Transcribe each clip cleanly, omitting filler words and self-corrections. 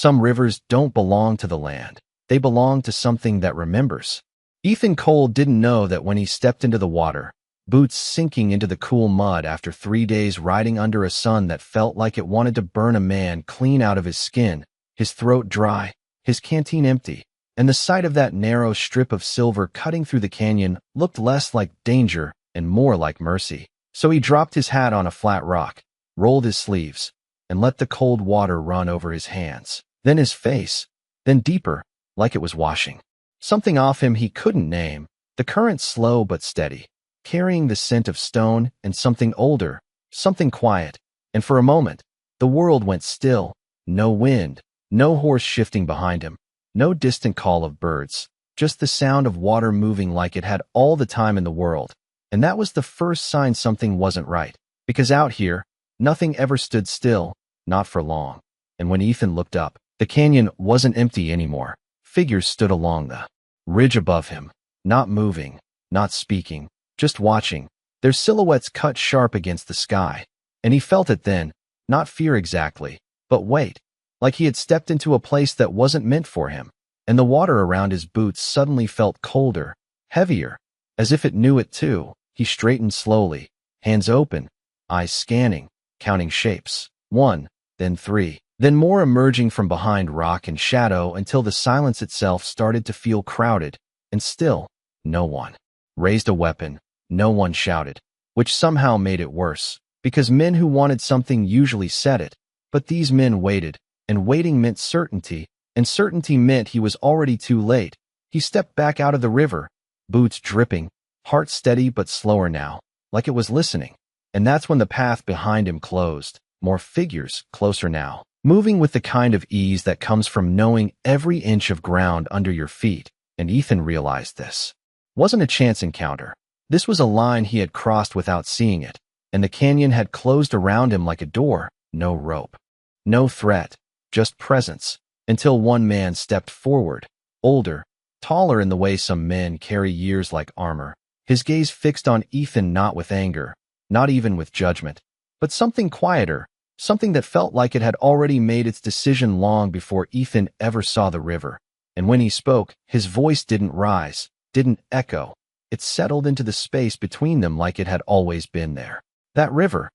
Some rivers don't belong to the land. They belong to something that remembers. Ethan Cole didn't know that when he stepped into the water, boots sinking into the cool mud after 3 days riding under a sun that felt like it wanted to burn a man clean out of his skin, his throat dry, his canteen empty, and the sight of that narrow strip of silver cutting through the canyon looked less like danger and more like mercy. So he dropped his hat on a flat rock, rolled his sleeves, and let the cold water run over his hands, then his face, then deeper, like it was washing. Something off him he couldn't name, the current slow but steady, carrying the scent of stone and something older, something quiet, and for a moment, the world went still, no wind, no horse shifting behind him, no distant call of birds, just the sound of water moving like it had all the time in the world. And that was the first sign something wasn't right, because out here, nothing ever stood still, not for long. And when Ethan looked up, the canyon wasn't empty anymore. Figures stood along the ridge above him, not moving, not speaking, just watching, their silhouettes cut sharp against the sky. And he felt it then, not fear exactly, but wait, like he had stepped into a place that wasn't meant for him. And the water around his boots suddenly felt colder, heavier, as if it knew it too. He straightened slowly, hands open, eyes scanning, counting shapes. 1, then 3, then more emerging from behind rock and shadow until the silence itself started to feel crowded, and still, no one raised a weapon, no one shouted, which somehow made it worse, because men who wanted something usually said it, but these men waited, and waiting meant certainty, and certainty meant he was already too late. He stepped back out of the river, boots dripping, heart steady but slower now, like it was listening. And that's when the path behind him closed, more figures, closer now, moving with the kind of ease that comes from knowing every inch of ground under your feet. And Ethan realized this wasn't a chance encounter. This was a line he had crossed without seeing it, and the canyon had closed around him like a door, no rope, no threat, just presence, until one man stepped forward, older, taller in the way some men carry years like armor, his gaze fixed on Ethan not with anger, not even with judgment, but something quieter, something that felt like it had already made its decision long before Ethan ever saw the river. And when he spoke, his voice didn't rise, didn't echo. It settled into the space between them like it had always been there. That river,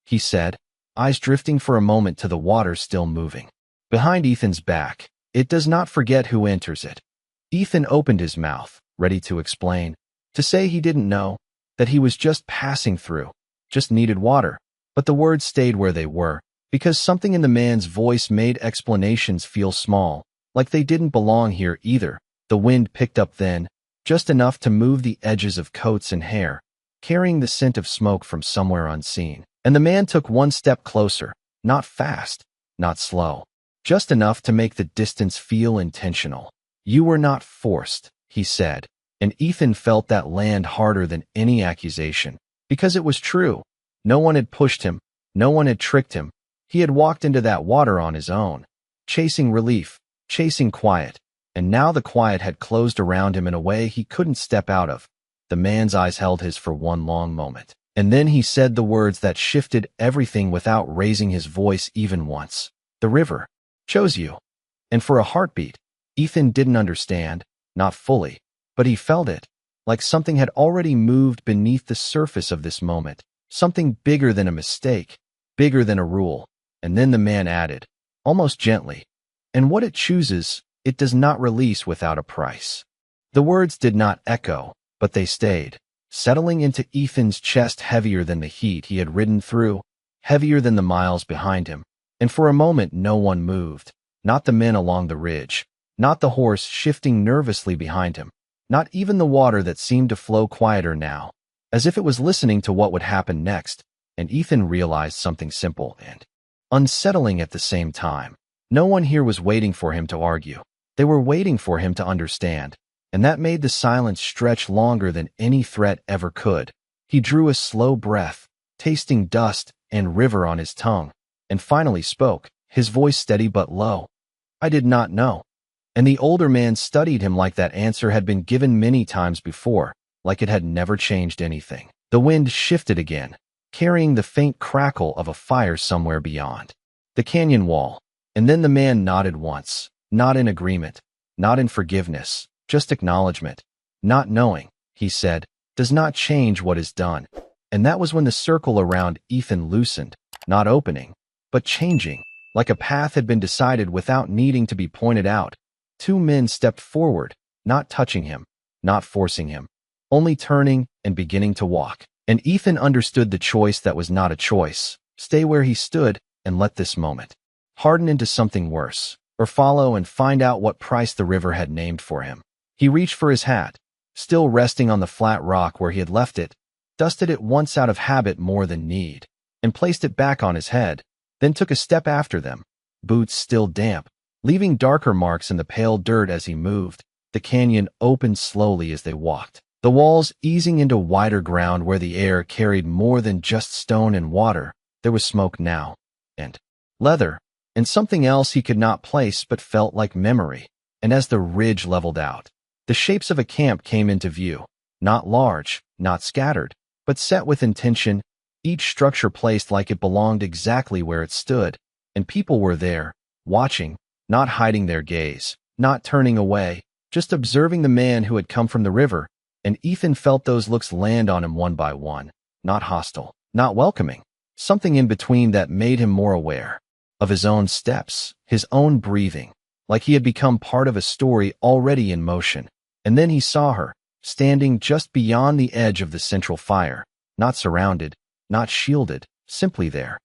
he said, eyes drifting for a moment to the water still moving. Behind Ethan's back, it does not forget who enters it. Ethan opened his mouth, ready to explain, to say he didn't know, that he was just passing through, just needed water. But the words stayed where they were, because something in the man's voice made explanations feel small, like they didn't belong here either. The wind picked up then, just enough to move the edges of coats and hair, carrying the scent of smoke from somewhere unseen. And the man took one step closer, not fast, not slow, just enough to make the distance feel intentional. You were not forced, he said, and Ethan felt that land harder than any accusation, because it was true. No one had pushed him, no one had tricked him. He had walked into that water on his own, chasing relief, chasing quiet, and now the quiet had closed around him in a way he couldn't step out of. The man's eyes held his for one long moment, and then he said the words that shifted everything without raising his voice even once. The river chose you. And for a heartbeat, Ethan didn't understand, not fully, but he felt it, like something had already moved beneath the surface of this moment, something bigger than a mistake, bigger than a rule. And then the man added, almost gently, and what it chooses, it does not release without a price. The words did not echo, but they stayed, settling into Ethan's chest heavier than the heat he had ridden through, heavier than the miles behind him. And for a moment no one moved, not the men along the ridge, not the horse shifting nervously behind him, not even the water that seemed to flow quieter now, as if it was listening to what would happen next. And Ethan realized something simple and unsettling at the same time. No one here was waiting for him to argue. They were waiting for him to understand, and that made the silence stretch longer than any threat ever could. He drew a slow breath, tasting dust and river on his tongue, and finally spoke, his voice steady but low. I did not know. And the older man studied him like that answer had been given many times before, like it had never changed anything. The wind shifted again, carrying the faint crackle of a fire somewhere beyond. The canyon wall, And then the man nodded once, not in agreement, not in forgiveness, just acknowledgement. Not knowing, he said, does not change what is done. And that was when the circle around Ethan loosened, not opening, but changing, like a path had been decided without needing to be pointed out. Two men stepped forward, not touching him, not forcing him, only turning and beginning to walk. And Ethan understood the choice that was not a choice. Stay where he stood and let this moment harden into something worse, or follow and find out what price the river had named for him. He reached for his hat, still resting on the flat rock where he had left it, dusted it once out of habit more than need, and placed it back on his head, then took a step after them, boots still damp, leaving darker marks in the pale dirt as he moved. The canyon opened slowly as they walked, the walls easing into wider ground where the air carried more than just stone and water. There was smoke now, and leather, and something else he could not place but felt like memory. And as the ridge leveled out, the shapes of a camp came into view, not large, not scattered, but set with intention, each structure placed like it belonged exactly where it stood. And people were there, watching, not hiding their gaze, not turning away, just observing the man who had come from the river. And Ethan felt those looks land on him one by one, not hostile, not welcoming, something in between that made him more aware of his own steps, his own breathing, like he had become part of a story already in motion. And then he saw her, standing just beyond the edge of the central fire, not surrounded, not shielded, simply there,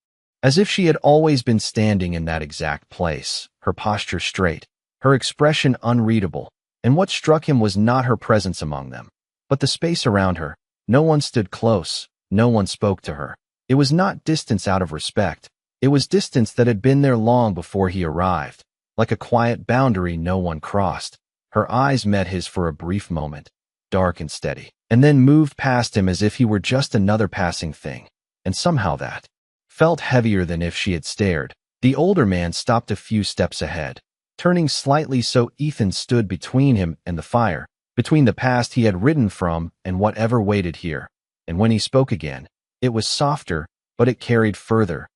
as if she had always been standing in that exact place, her posture straight, her expression unreadable. And what struck him was not her presence among them, but the space around her. No one stood close, no one spoke to her. It was not distance out of respect. It was distance that had been there long before he arrived, like a quiet boundary no one crossed. Her eyes met his for a brief moment, dark and steady, and then moved past him as if he were just another passing thing. And somehow that felt heavier than if she had stared. The older man stopped a few steps ahead, turning slightly so Ethan stood between him and the fire, between the past he had ridden from and whatever waited here. And when he spoke again, it was softer, but it carried further.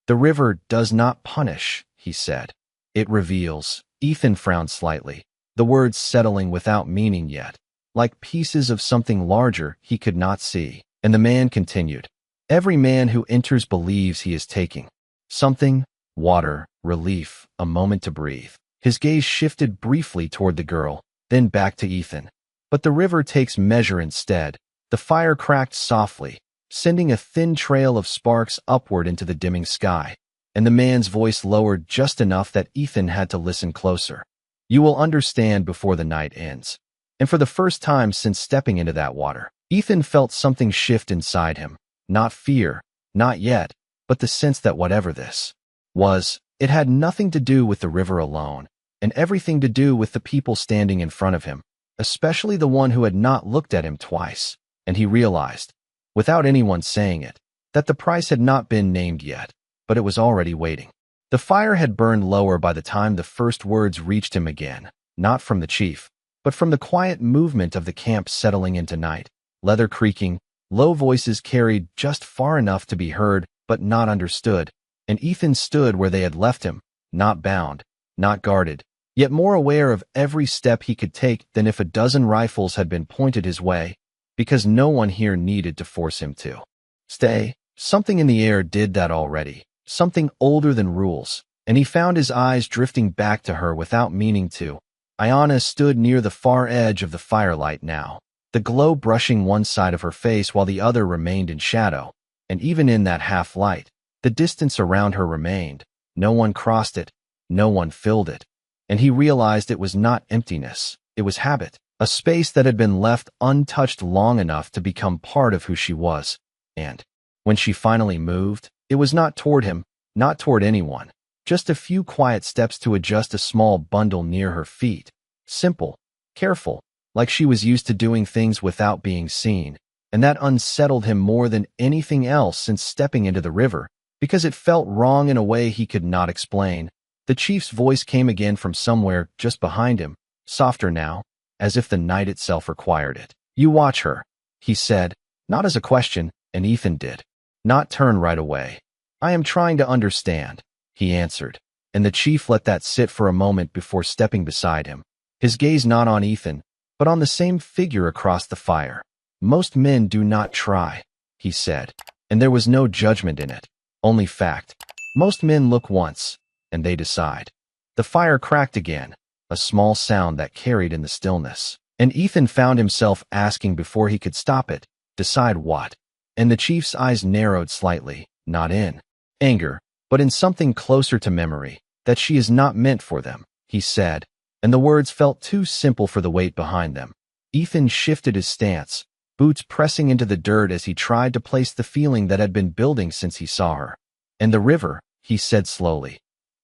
The river does not punish, he said. It reveals. Ethan frowned slightly, the words settling without meaning yet, like pieces of something larger he could not see. And the man continued. Every man who enters believes he is taking something, water, relief, a moment to breathe. His gaze shifted briefly toward the girl, then back to Ethan. But the river takes measure instead. The fire cracked softly, sending a thin trail of sparks upward into the dimming sky, and the man's voice lowered just enough that Ethan had to listen closer. You will understand before the night ends. And for the first time since stepping into that water, Ethan felt something shift inside him. Not fear, not yet, but the sense that whatever this was, it had nothing to do with the river alone, and everything to do with the people standing in front of him, especially the one who had not looked at him twice. And he realized, without anyone saying it, that the price had not been named yet, but it was already waiting. The fire had burned lower by the time the first words reached him again, not from the chief, but from the quiet movement of the camp settling into night. Leather creaking, low voices carried just far enough to be heard but not understood, and Ethan stood where they had left him, not bound, not guarded, yet more aware of every step he could take than if a dozen rifles had been pointed his way, because no one here needed to force him to stay. Something in the air did that already, something older than rules, and he found his eyes drifting back to her without meaning to. Ayanna stood near the far edge of the firelight now, the glow brushing one side of her face while the other remained in shadow, and even in that half-light, the distance around her remained. No one crossed it, no one filled it, and he realized it was not emptiness, it was habit, a space that had been left untouched long enough to become part of who she was. And when she finally moved, it was not toward him, not toward anyone, just a few quiet steps to adjust a small bundle near her feet, simple, careful, like she was used to doing things without being seen, and that unsettled him more than anything else since stepping into the river, because it felt wrong in a way he could not explain. The chief's voice came again from somewhere just behind him, softer now, as if the night itself required it. You watch her, he said, not as a question, and Ethan did not turn right away. I am trying to understand, he answered, and the chief let that sit for a moment before stepping beside him. His gaze not on Ethan, but on the same figure across the fire. "Most men do not try," he said, and there was no judgment in it, only fact. Most men look once, and they decide. The fire cracked again, a small sound that carried in the stillness, and Ethan found himself asking before he could stop it, decide what? And the chief's eyes narrowed slightly, not in anger, but in something closer to memory, that she is not meant for them, he said, and the words felt too simple for the weight behind them. Ethan shifted his stance, boots pressing into the dirt as he tried to place the feeling that had been building since he saw her. "And the river," he said slowly.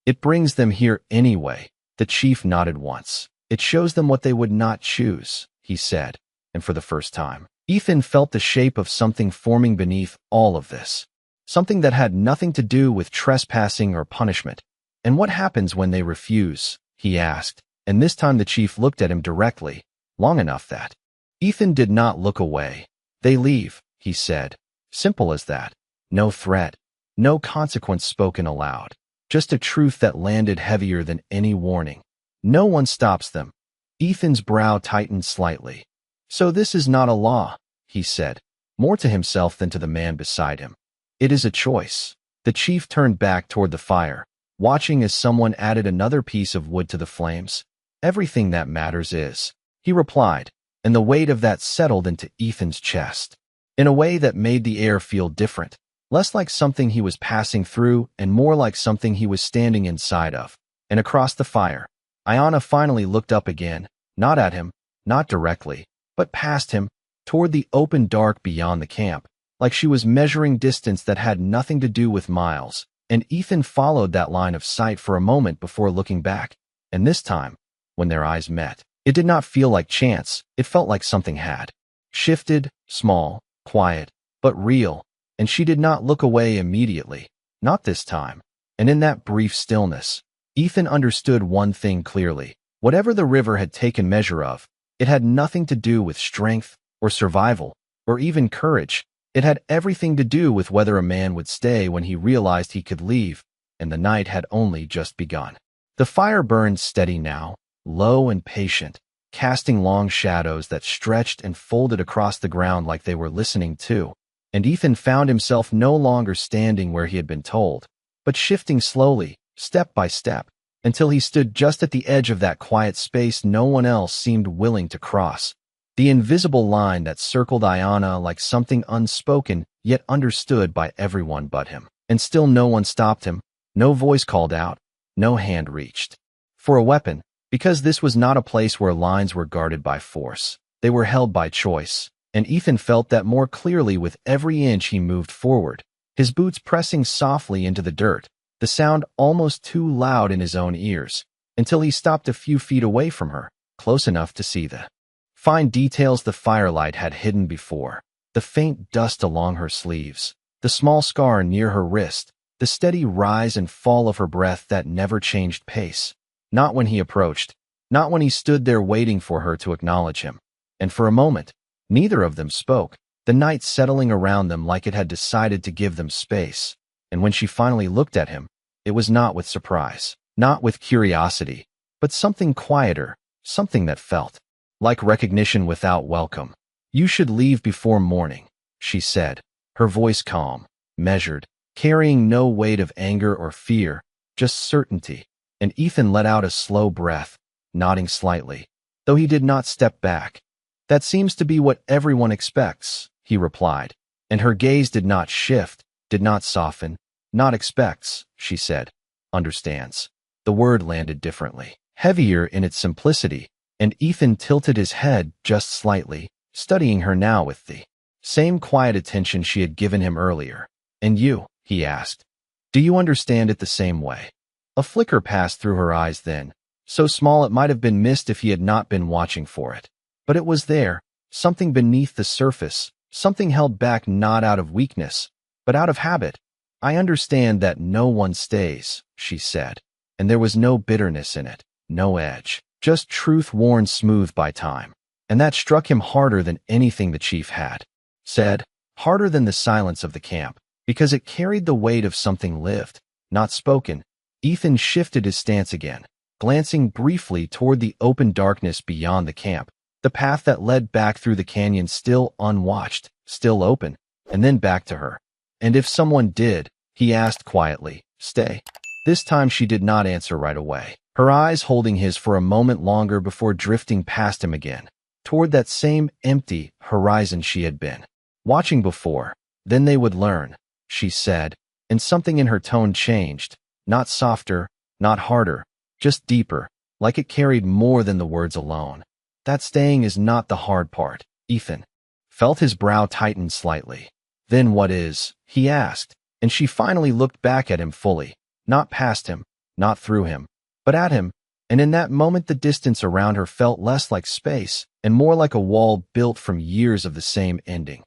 "It brings them here anyway." The chief nodded once. "It shows them what they would not choose," he said, and for the first time, Ethan felt the shape of something forming beneath all of this. Something that had nothing to do with trespassing or punishment. "And what happens when they refuse?" he asked, and this time the chief looked at him directly, long enough that Ethan did not look away. "They leave," he said. Simple as that. No threat, no consequence spoken aloud. Just a truth that landed heavier than any warning. No one stops them. Ethan's brow tightened slightly. "So this is not a law," he said, more to himself than to the man beside him. "It is a choice." The chief turned back toward the fire, watching as someone added another piece of wood to the flames. "Everything that matters is," he replied, and the weight of that settled into Ethan's chest, in a way that made the air feel different, less like something he was passing through and more like something he was standing inside of. And across the fire, Ayanna finally looked up again, not at him, not directly, but past him, toward the open dark beyond the camp, like she was measuring distance that had nothing to do with miles, and Ethan followed that line of sight for a moment before looking back, and this time, when their eyes met, it did not feel like chance, it felt like something had shifted, small, quiet, but real, and she did not look away immediately, not this time, and in that brief stillness, Ethan understood one thing clearly. Whatever the river had taken measure of, it had nothing to do with strength, or survival, or even courage. It had everything to do with whether a man would stay when he realized he could leave, and the night had only just begun. The fire burned steady now, low and patient, casting long shadows that stretched and folded across the ground like they were listening too, and Ethan found himself no longer standing where he had been told, but shifting slowly, step by step, until he stood just at the edge of that quiet space no one else seemed willing to cross. The invisible line that circled Ayanna like something unspoken yet understood by everyone but him. And still no one stopped him, no voice called out, no hand reached for a weapon, because this was not a place where lines were guarded by force. They were held by choice, and Ethan felt that more clearly with every inch he moved forward, his boots pressing softly into the dirt, the sound almost too loud in his own ears, until he stopped a few feet away from her, close enough to see the fine details the firelight had hidden before, the faint dust along her sleeves, the small scar near her wrist, the steady rise and fall of her breath that never changed pace. Not when he approached, not when he stood there waiting for her to acknowledge him. And for a moment, neither of them spoke, the night settling around them like it had decided to give them space. And when she finally looked at him, it was not with surprise, not with curiosity, but something quieter, something that felt like recognition without welcome. "You should leave before morning," she said, her voice calm, measured, carrying no weight of anger or fear, just certainty. And Ethan let out a slow breath, nodding slightly, though he did not step back. "That seems to be what everyone expects," he replied, and her gaze did not shift, did not soften. "Not expects," she said. "Understands." The word landed differently, heavier in its simplicity, and Ethan tilted his head just slightly, studying her now with the same quiet attention she had given him earlier. "And you?" he asked. "Do you understand it the same way?" A flicker passed through her eyes then, so small it might have been missed if he had not been watching for it. But it was there, something beneath the surface, something held back not out of weakness, but out of habit. "I understand that no one stays," she said, and there was no bitterness in it, no edge, just truth worn smooth by time. And that struck him harder than anything the chief had said, harder than the silence of the camp, because it carried the weight of something lived, not spoken, Ethan shifted his stance again, glancing briefly toward the open darkness beyond the camp, the path that led back through the canyon still unwatched, still open, and then back to her. And if someone did, he asked quietly, stay. This time she did not answer right away, her eyes holding his for a moment longer before drifting past him again, toward that same empty horizon she had been watching before. Then they would learn, she said, and something in her tone changed, not softer, not harder, just deeper, like it carried more than the words alone. That staying is not the hard part. Ethan felt his brow tighten slightly. Then what is? He asked, and she finally looked back at him fully, not past him, not through him, but at him, and in that moment the distance around her felt less like space and more like a wall built from years of the same ending.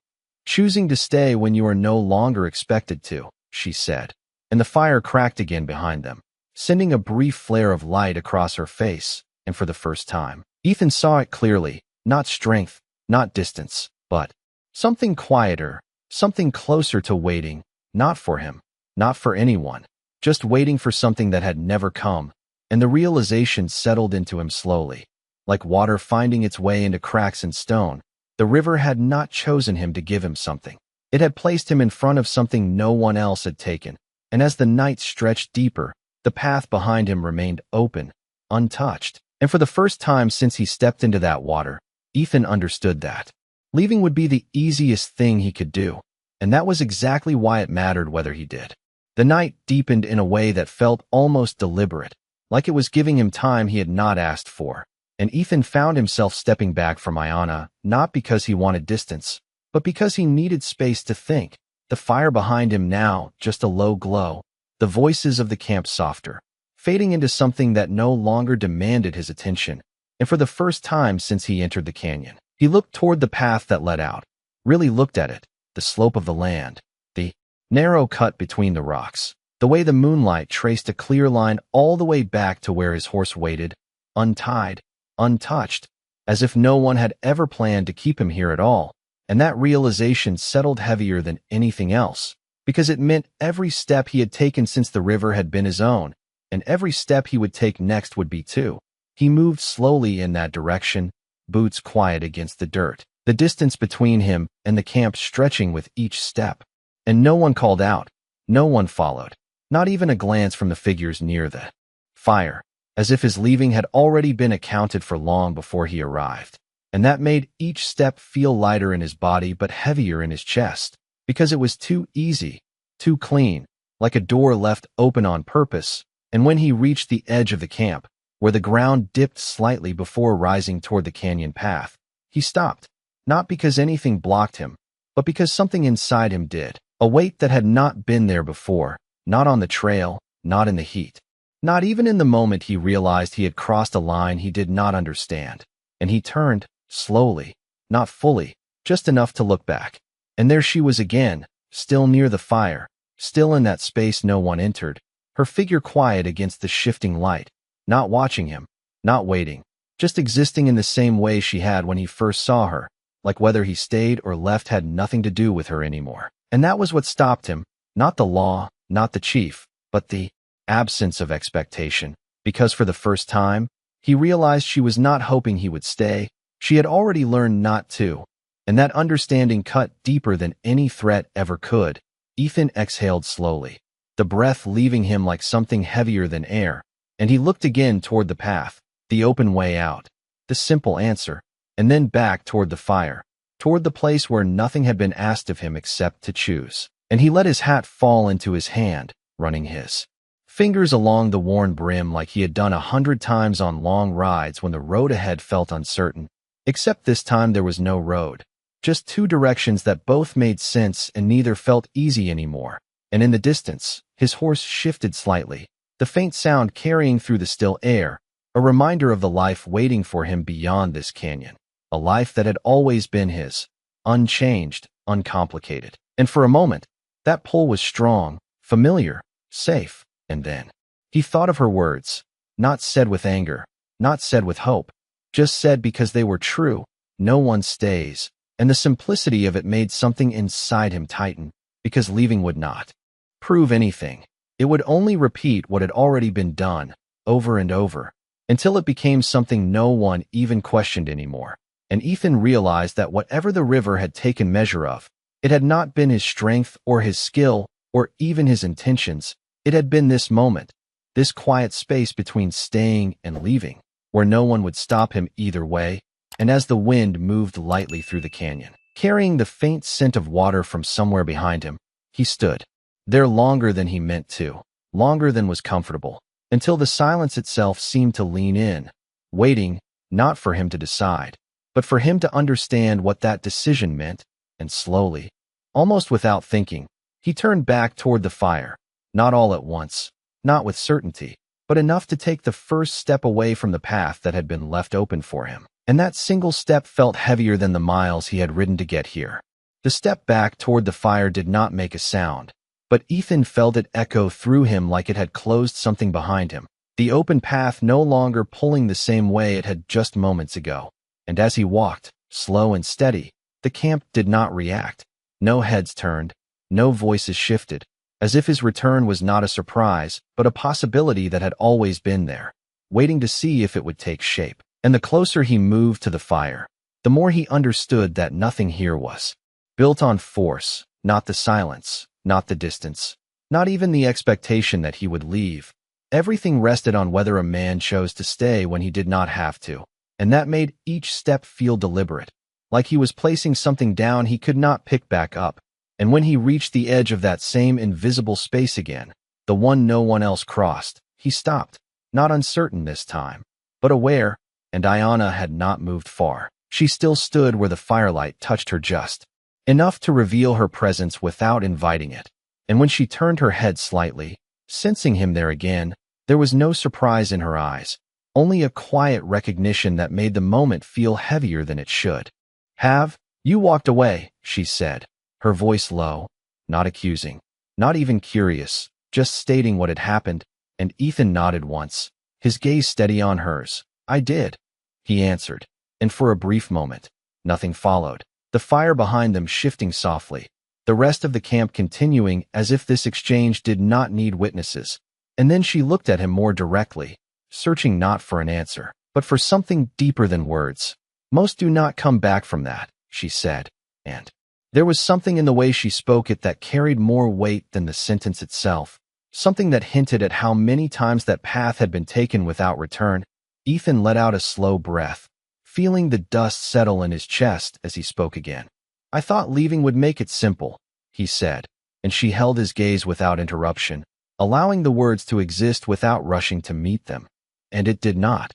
Choosing to stay when you are no longer expected to, she said, and the fire cracked again behind them, sending a brief flare of light across her face, and for the first time, Ethan saw it clearly, not strength, not distance, but something quieter, something closer to waiting, not for him, not for anyone, just waiting for something that had never come, and the realization settled into him slowly, like water finding its way into cracks in stone. The river had not chosen him to give him something. It had placed him in front of something no one else had taken, and as the night stretched deeper, the path behind him remained open, untouched. And for the first time since he stepped into that water, Ethan understood that leaving would be the easiest thing he could do, and that was exactly why it mattered whether he did. The night deepened in a way that felt almost deliberate, like it was giving him time he had not asked for, and Ethan found himself stepping back from Ayana, not because he wanted distance, but because he needed space to think. The fire behind him now, just a low glow, the voices of the camp softer, fading into something that no longer demanded his attention. And for the first time since he entered the canyon, he looked toward the path that led out, really looked at it, the slope of the land, the narrow cut between the rocks, the way the moonlight traced a clear line all the way back to where his horse waited, untied, untouched, as if no one had ever planned to keep him here at all. And that realization settled heavier than anything else, because it meant every step he had taken since the river had been his own, and every step he would take next would be too. He moved slowly in that direction, boots quiet against the dirt, the distance between him and the camp stretching with each step. And no one called out, no one followed, not even a glance from the figures near the fire, as if his leaving had already been accounted for long before he arrived. And that made each step feel lighter in his body but heavier in his chest, because it was too easy, too clean, like a door left open on purpose. And when he reached the edge of the camp, where the ground dipped slightly before rising toward the canyon path, he stopped, not because anything blocked him, but because something inside him did, a weight that had not been there before, not on the trail, not in the heat, not even in the moment he realized he had crossed a line he did not understand. And he turned, slowly, not fully, just enough to look back. And there she was again, still near the fire, still in that space no one entered, her figure quiet against the shifting light, not watching him, not waiting, just existing in the same way she had when he first saw her, like whether he stayed or left had nothing to do with her anymore. And that was what stopped him, not the law, not the chief, but the absence of expectation, because for the first time, he realized she was not hoping he would stay. She had already learned not to, and that understanding cut deeper than any threat ever could. Ethan exhaled slowly, the breath leaving him like something heavier than air, and he looked again toward the path, the open way out, the simple answer, and then back toward the fire, toward the place where nothing had been asked of him except to choose. And he let his hat fall into his hand, running his fingers along the worn brim like he had done 100 times on long rides when the road ahead felt uncertain. Except this time there was no road, just two directions that both made sense and neither felt easy anymore. And in the distance, his horse shifted slightly, the faint sound carrying through the still air, a reminder of the life waiting for him beyond this canyon, a life that had always been his, unchanged, uncomplicated. And for a moment, that pull was strong, familiar, safe. And then he thought of her words, not said with anger, not said with hope, just said because they were true. No one stays. And the simplicity of it made something inside him tighten, because leaving would not prove anything. It would only repeat what had already been done, over and over, until it became something no one even questioned anymore. And Ethan realized that whatever the river had taken measure of, it had not been his strength or his skill or even his intentions. It had been this moment, this quiet space between staying and leaving, where no one would stop him either way. And as the wind moved lightly through the canyon, carrying the faint scent of water from somewhere behind him, he stood there longer than he meant to, longer than was comfortable, until the silence itself seemed to lean in, waiting, not for him to decide, but for him to understand what that decision meant. And slowly, almost without thinking, he turned back toward the fire, not all at once, not with certainty, but enough to take the first step away from the path that had been left open for him. And that single step felt heavier than the miles he had ridden to get here. The step back toward the fire did not make a sound, but Ethan felt it echo through him like it had closed something behind him, the open path no longer pulling the same way it had just moments ago. And as he walked, slow and steady, the camp did not react. No heads turned, no voices shifted, as if his return was not a surprise, but a possibility that had always been there, waiting to see if it would take shape. And the closer he moved to the fire, the more he understood that nothing here was built on force, not the silence, not the distance, not even the expectation that he would leave. Everything rested on whether a man chose to stay when he did not have to, and that made each step feel deliberate, like he was placing something down he could not pick back up. And when he reached the edge of that same invisible space again, the one no one else crossed, he stopped, not uncertain this time, but aware. And Ayanna had not moved far. She still stood where the firelight touched her just enough to reveal her presence without inviting it. And when she turned her head slightly, sensing him there again, there was no surprise in her eyes, only a quiet recognition that made the moment feel heavier than it should. "Have you walked away?" she said, her voice low, not accusing, not even curious, just stating what had happened. And Ethan nodded once, his gaze steady on hers. "I did," he answered, and for a brief moment, nothing followed, the fire behind them shifting softly, the rest of the camp continuing as if this exchange did not need witnesses. And then she looked at him more directly, searching not for an answer, but for something deeper than words. "Most do not come back from that," she said, and there was something in the way she spoke it that carried more weight than the sentence itself, something that hinted at how many times that path had been taken without return. Ethan let out a slow breath, feeling the dust settle in his chest as he spoke again. "I thought leaving would make it simple," he said, and she held his gaze without interruption, allowing the words to exist without rushing to meet them. "And it did not,"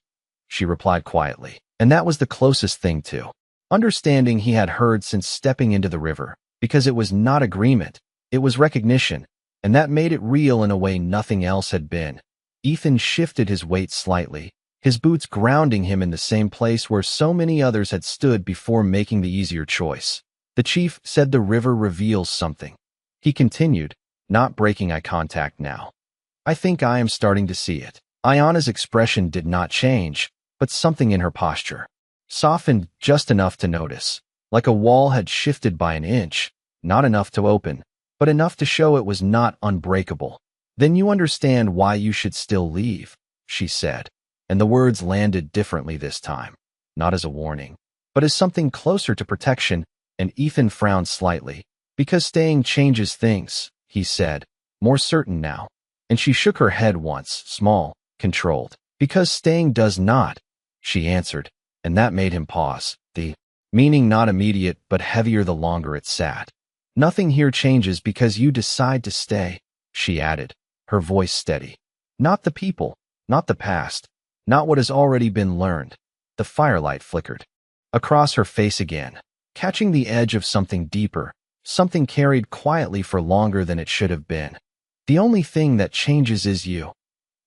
she replied quietly, and that was the closest thing to understanding he had heard since stepping into the river, because it was not agreement, it was recognition, and that made it real in a way nothing else had been. Ethan shifted his weight slightly, his boots grounding him in the same place where so many others had stood before making the easier choice. "The chief said the river reveals something," he continued, not breaking eye contact now. "I think I am starting to see it." Ayanna's expression did not change, but something in her posture softened just enough to notice, like a wall had shifted by an inch, not enough to open, but enough to show it was not unbreakable. "Then you understand why you should still leave," she said, and the words landed differently this time, not as a warning, but as something closer to protection. And Ethan frowned slightly. "Because staying changes things," he said, more certain now, and she shook her head once, small, controlled. "Because staying does not," she answered, and that made him pause, the meaning not immediate but heavier the longer it sat. "Nothing here changes because you decide to stay," she added, her voice steady. "Not the people, not the past, not what has already been learned." The firelight flickered across her face again, catching the edge of something deeper, something carried quietly for longer than it should have been. "The only thing that changes is you."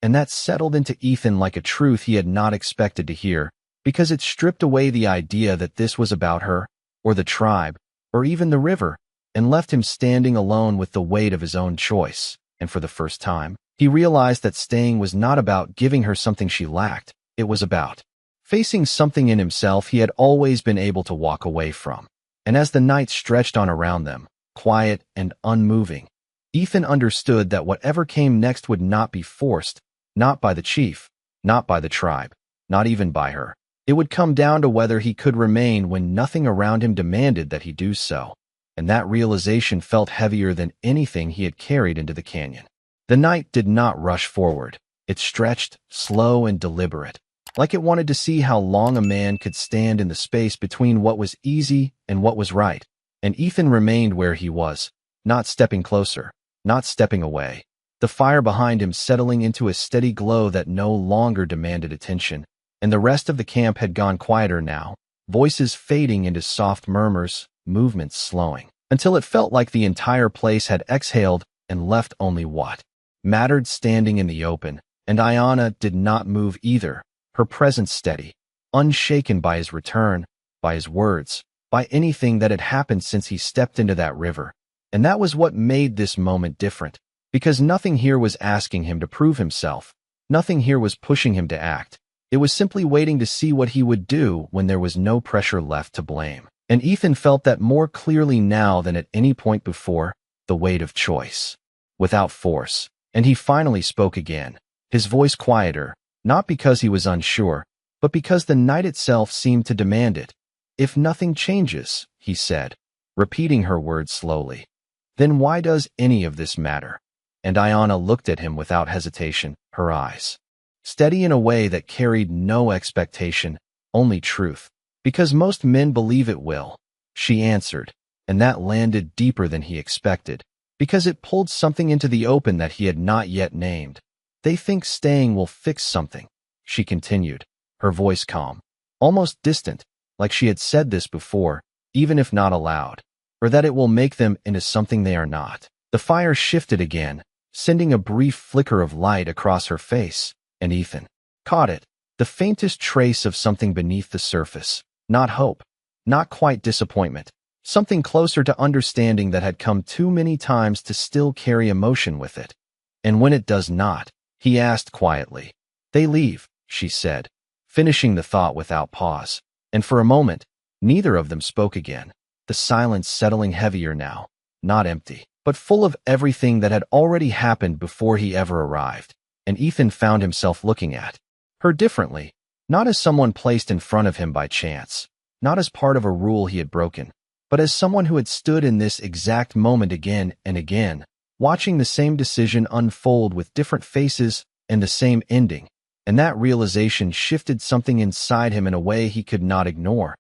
And that settled into Ethan like a truth he had not expected to hear, because it stripped away the idea that this was about her, or the tribe, or even the river, and left him standing alone with the weight of his own choice. And for the first time, he realized that staying was not about giving her something she lacked. It was about facing something in himself he had always been able to walk away from. And as the night stretched on around them, quiet and unmoving, Ethan understood that whatever came next would not be forced, not by the chief, not by the tribe, not even by her. It would come down to whether he could remain when nothing around him demanded that he do so, and that realization felt heavier than anything he had carried into the canyon. The night did not rush forward. It stretched, slow and deliberate, like it wanted to see how long a man could stand in the space between what was easy and what was right. And Ethan remained where he was, not stepping closer, not stepping away. The fire behind him settling into a steady glow that no longer demanded attention, and the rest of the camp had gone quieter now, voices fading into soft murmurs, movements slowing, until it felt like the entire place had exhaled and left only what mattered standing in the open. And Ayanna did not move either, her presence steady, unshaken by his return, by his words, by anything that had happened since he stepped into that river. And that was what made this moment different, because nothing here was asking him to prove himself, nothing here was pushing him to act. It was simply waiting to see what he would do when there was no pressure left to blame. And Ethan felt that more clearly now than at any point before, the weight of choice, without force. And he finally spoke again, his voice quieter, not because he was unsure, but because the night itself seemed to demand it. If nothing changes, he said, repeating her words slowly, then why does any of this matter? And Ayanna looked at him without hesitation, her eyes steady in a way that carried no expectation, only truth. Because most men believe it will, she answered, and that landed deeper than he expected, because it pulled something into the open that he had not yet named. They think staying will fix something, she continued, her voice calm, almost distant, like she had said this before, even if not aloud, or that it will make them into something they are not. The fire shifted again, sending a brief flicker of light across her face, and Ethan caught it, the faintest trace of something beneath the surface, not hope, not quite disappointment, something closer to understanding that had come too many times to still carry emotion with it. And when it does not, he asked quietly. They leave, she said, finishing the thought without pause. And for a moment, neither of them spoke again, the silence settling heavier now, not empty, but full of everything that had already happened before he ever arrived. And Ethan found himself looking at her differently, not as someone placed in front of him by chance, not as part of a rule he had broken, but as someone who had stood in this exact moment again and again, watching the same decision unfold with different faces and the same ending. And that realization shifted something inside him in a way he could not ignore.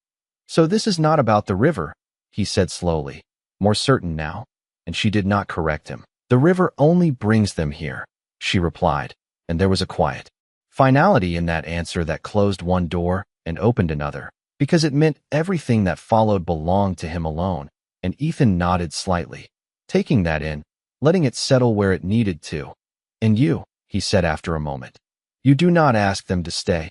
So this is not about the river, he said slowly, more certain now, and she did not correct him. The river only brings them here, she replied, and there was a quiet finality in that answer that closed one door and opened another, because it meant everything that followed belonged to him alone. And Ethan nodded slightly, taking that in, letting it settle where it needed to. And you, he said after a moment, you do not ask them to stay.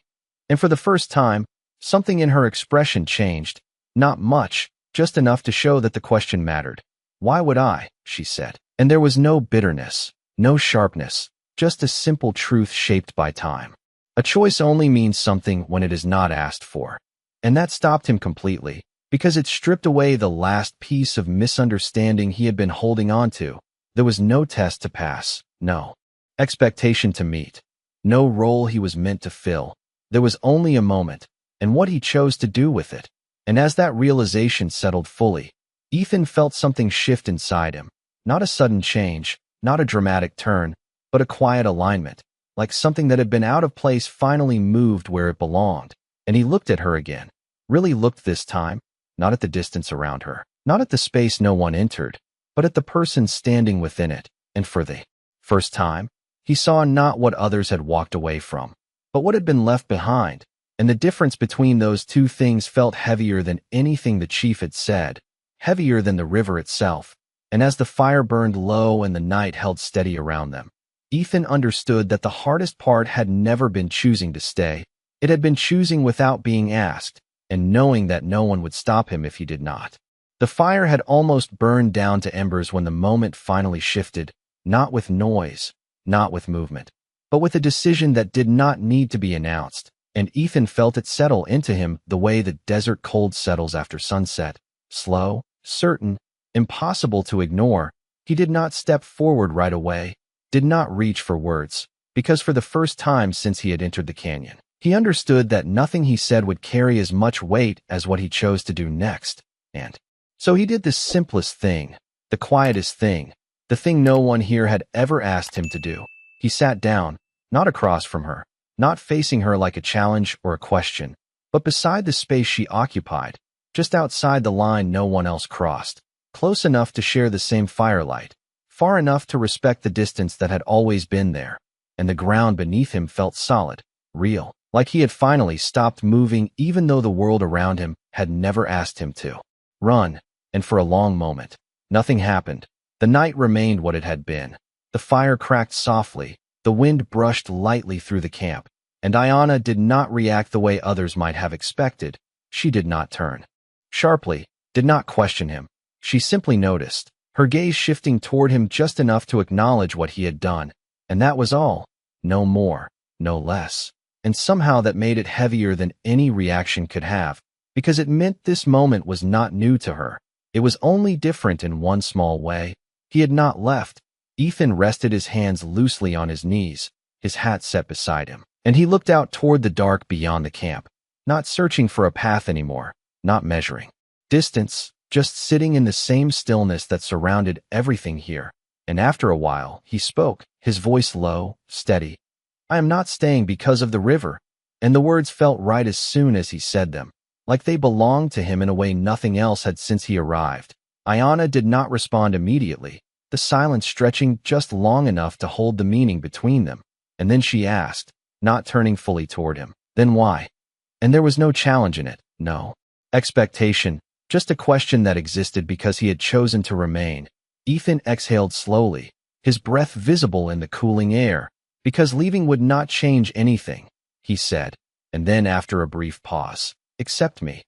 And for the first time, something in her expression changed, not much, just enough to show that the question mattered. Why would I? She said. And there was no bitterness, no sharpness, just a simple truth shaped by time. A choice only means something when it is not asked for. And that stopped him completely, because it stripped away the last piece of misunderstanding he had been holding on to. There was no test to pass, no expectation to meet, no role he was meant to fill. There was only a moment, and what he chose to do with it. And as that realization settled fully, Ethan felt something shift inside him, not a sudden change, not a dramatic turn, but a quiet alignment, like something that had been out of place finally moved where it belonged. And he looked at her again, really looked this time, not at the distance around her, not at the space no one entered, but at the person standing within it. And for the first time, he saw not what others had walked away from, but what had been left behind. And the difference between those two things felt heavier than anything the chief had said, heavier than the river itself. And as the fire burned low and the night held steady around them, Ethan understood that the hardest part had never been choosing to stay. It had been choosing without being asked, and knowing that no one would stop him if he did not. The fire had almost burned down to embers when the moment finally shifted, not with noise, not with movement, but with a decision that did not need to be announced. And Ethan felt it settle into him the way the desert cold settles after sunset, slow, certain, impossible to ignore, He did not step forward right away, did not reach for words, because for the first time since he had entered the canyon, he understood that nothing he said would carry as much weight as what he chose to do next. And so he did the simplest thing, the quietest thing, the thing no one here had ever asked him to do. He sat down, not across from her, not facing her like a challenge or a question, but beside the space she occupied, just outside the line no one else crossed, close enough to share the same firelight, far enough to respect the distance that had always been there, and the ground beneath him felt solid, real, like he had finally stopped moving even though the world around him had never asked him to. Run, and for a long moment, nothing happened. The night remained what it had been. The fire cracked softly, the wind brushed lightly through the camp, and Ayanna did not react the way others might have expected. She did not turn sharply, did not question him. She simply noticed, her gaze shifting toward him just enough to acknowledge what he had done, and that was all. No more, no less. And somehow that made it heavier than any reaction could have, because it meant this moment was not new to her. It was only different in one small way. He had not left. Ethan rested his hands loosely on his knees, his hat set beside him, and he looked out toward the dark beyond the camp, not searching for a path anymore, not measuring distance, just sitting in the same stillness that surrounded everything here. And after a while, he spoke, his voice low, steady. "I am not staying because of the river." And the words felt right as soon as he said them, like they belonged to him in a way nothing else had since he arrived. Ayanna did not respond immediately, the silence stretching just long enough to hold the meaning between them. And then she asked, not turning fully toward him, "Then why?" And there was no challenge in it, no expectation, just a question that existed because he had chosen to remain. Ethan exhaled slowly, his breath visible in the cooling air, because leaving would not change anything, he said, and then after a brief pause, "Accept me."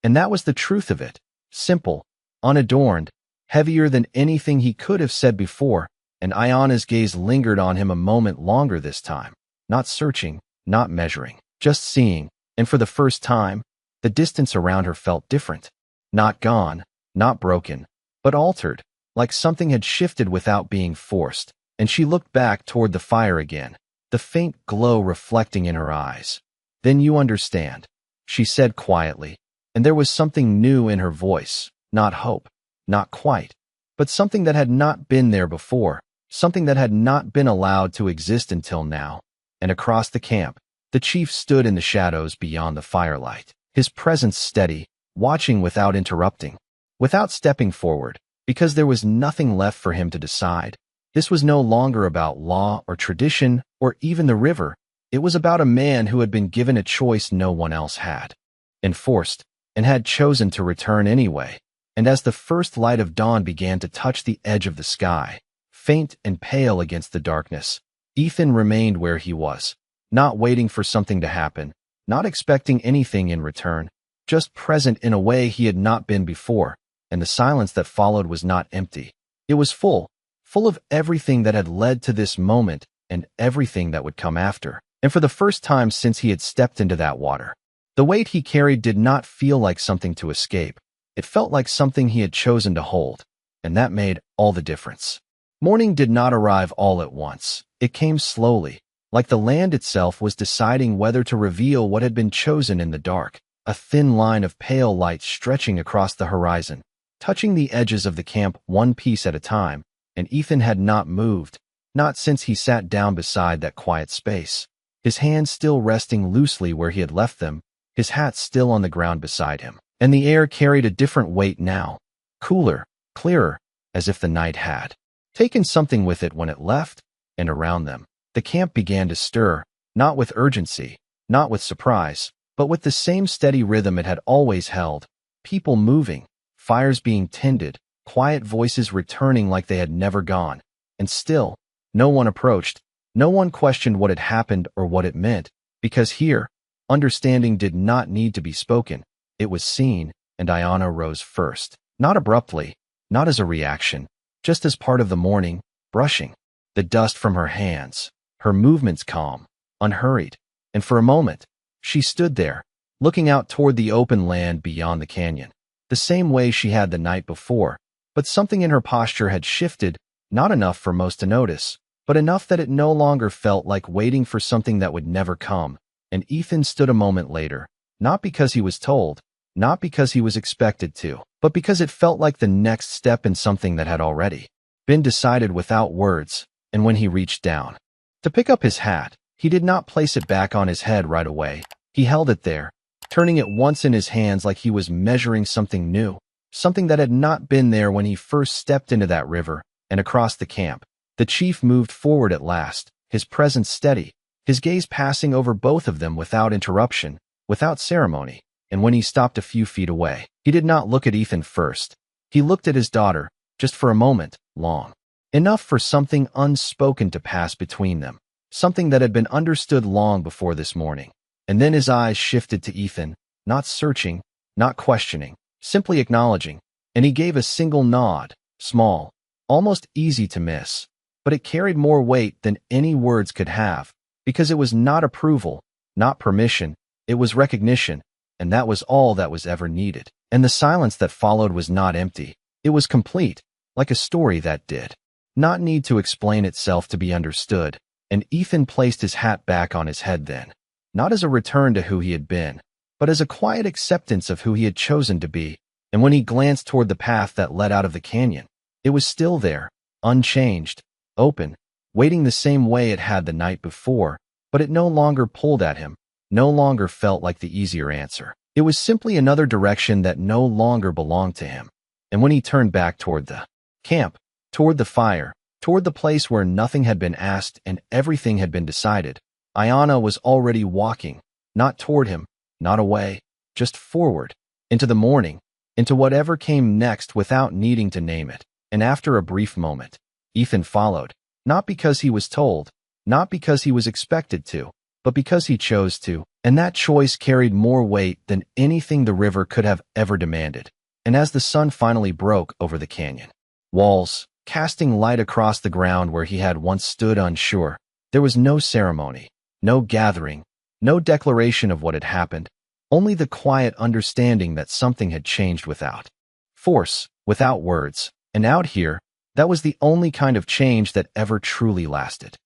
And that was the truth of it, simple, unadorned, heavier than anything he could have said before, and Ayanna's gaze lingered on him a moment longer this time, not searching, not measuring, just seeing, and for the first time, the distance around her felt different. Not gone, not broken, but altered, like something had shifted without being forced, and she looked back toward the fire again, the faint glow reflecting in her eyes. "Then you understand," she said quietly, and there was something new in her voice, not hope, not quite, but something that had not been there before, something that had not been allowed to exist until now. And across the camp, the chief stood in the shadows beyond the firelight, his presence steady, watching without interrupting, without stepping forward, because there was nothing left for him to decide. This was no longer about law or tradition or even the river. It was about a man who had been given a choice no one else had, enforced, and had chosen to return anyway. And as the first light of dawn began to touch the edge of the sky, faint and pale against the darkness, Ethan remained where he was, not waiting for something to happen, not expecting anything in return, just present in a way he had not been before, and the silence that followed was not empty. It was full of everything that had led to this moment and everything that would come after. And for the first time since he had stepped into that water, the weight he carried did not feel like something to escape. It felt like something he had chosen to hold, and that made all the difference. Morning did not arrive all at once. It came slowly, like the land itself was deciding whether to reveal what had been chosen in the dark, a thin line of pale light stretching across the horizon, touching the edges of the camp one piece at a time, and Ethan had not moved, not since he sat down beside that quiet space, his hands still resting loosely where he had left them, his hat still on the ground beside him. And the air carried a different weight now, cooler, clearer, as if the night had taken something with it when it left. And around them, the camp began to stir, not with urgency, not with surprise, but with the same steady rhythm it had always held, people moving, fires being tended, quiet voices returning like they had never gone. And still, no one approached, no one questioned what had happened or what it meant, because here, understanding did not need to be spoken. It was seen, and Ayanna rose first, not abruptly, not as a reaction, just as part of the morning, brushing the dust from her hands, her movements calm, unhurried, and for a moment, she stood there, looking out toward the open land beyond the canyon, the same way she had the night before, But something in her posture had shifted, not enough for most to notice, but enough that it no longer felt like waiting for something that would never come. And Ethan stood a moment later, not because he was told, not because he was expected to, but because it felt like the next step in something that had already been decided without words. And when he reached down to pick up his hat, he did not place it back on his head right away. He held it there, turning it once in his hands like he was measuring something new, something that had not been there when he first stepped into that river and across the camp. The chief moved forward at last, his presence steady, his gaze passing over both of them without interruption, without ceremony. And when he stopped a few feet away, he did not look at Ethan first. He looked at his daughter, just for a moment, long enough for something unspoken to pass between them, something that had been understood long before this morning. And then his eyes shifted to Ethan, not searching, not questioning, simply acknowledging, and he gave a single nod, small, almost easy to miss, but it carried more weight than any words could have, because it was not approval, not permission, it was recognition, and that was all that was ever needed. And the silence that followed was not empty, it was complete, like a story that did not need to explain itself to be understood. And Ethan placed his hat back on his head then, not as a return to who he had been, but as a quiet acceptance of who he had chosen to be. And when he glanced toward the path that led out of the canyon, it was still there, unchanged, open, waiting the same way it had the night before, but it no longer pulled at him, no longer felt like the easier answer. It was simply another direction that no longer belonged to him. And when he turned back toward the camp, toward the fire, toward the place where nothing had been asked and everything had been decided, Ayanna was already walking, not toward him, not away, just forward, into the morning, into whatever came next without needing to name it. And after a brief moment, Ethan followed, not because he was told, not because he was expected to, but because he chose to, and that choice carried more weight than anything the river could have ever demanded. And as the sun finally broke over the canyon walls, casting light across the ground where he had once stood unsure, there was no ceremony, no gathering, no declaration of what had happened, only the quiet understanding that something had changed without force, without words. And out here, that was the only kind of change that ever truly lasted.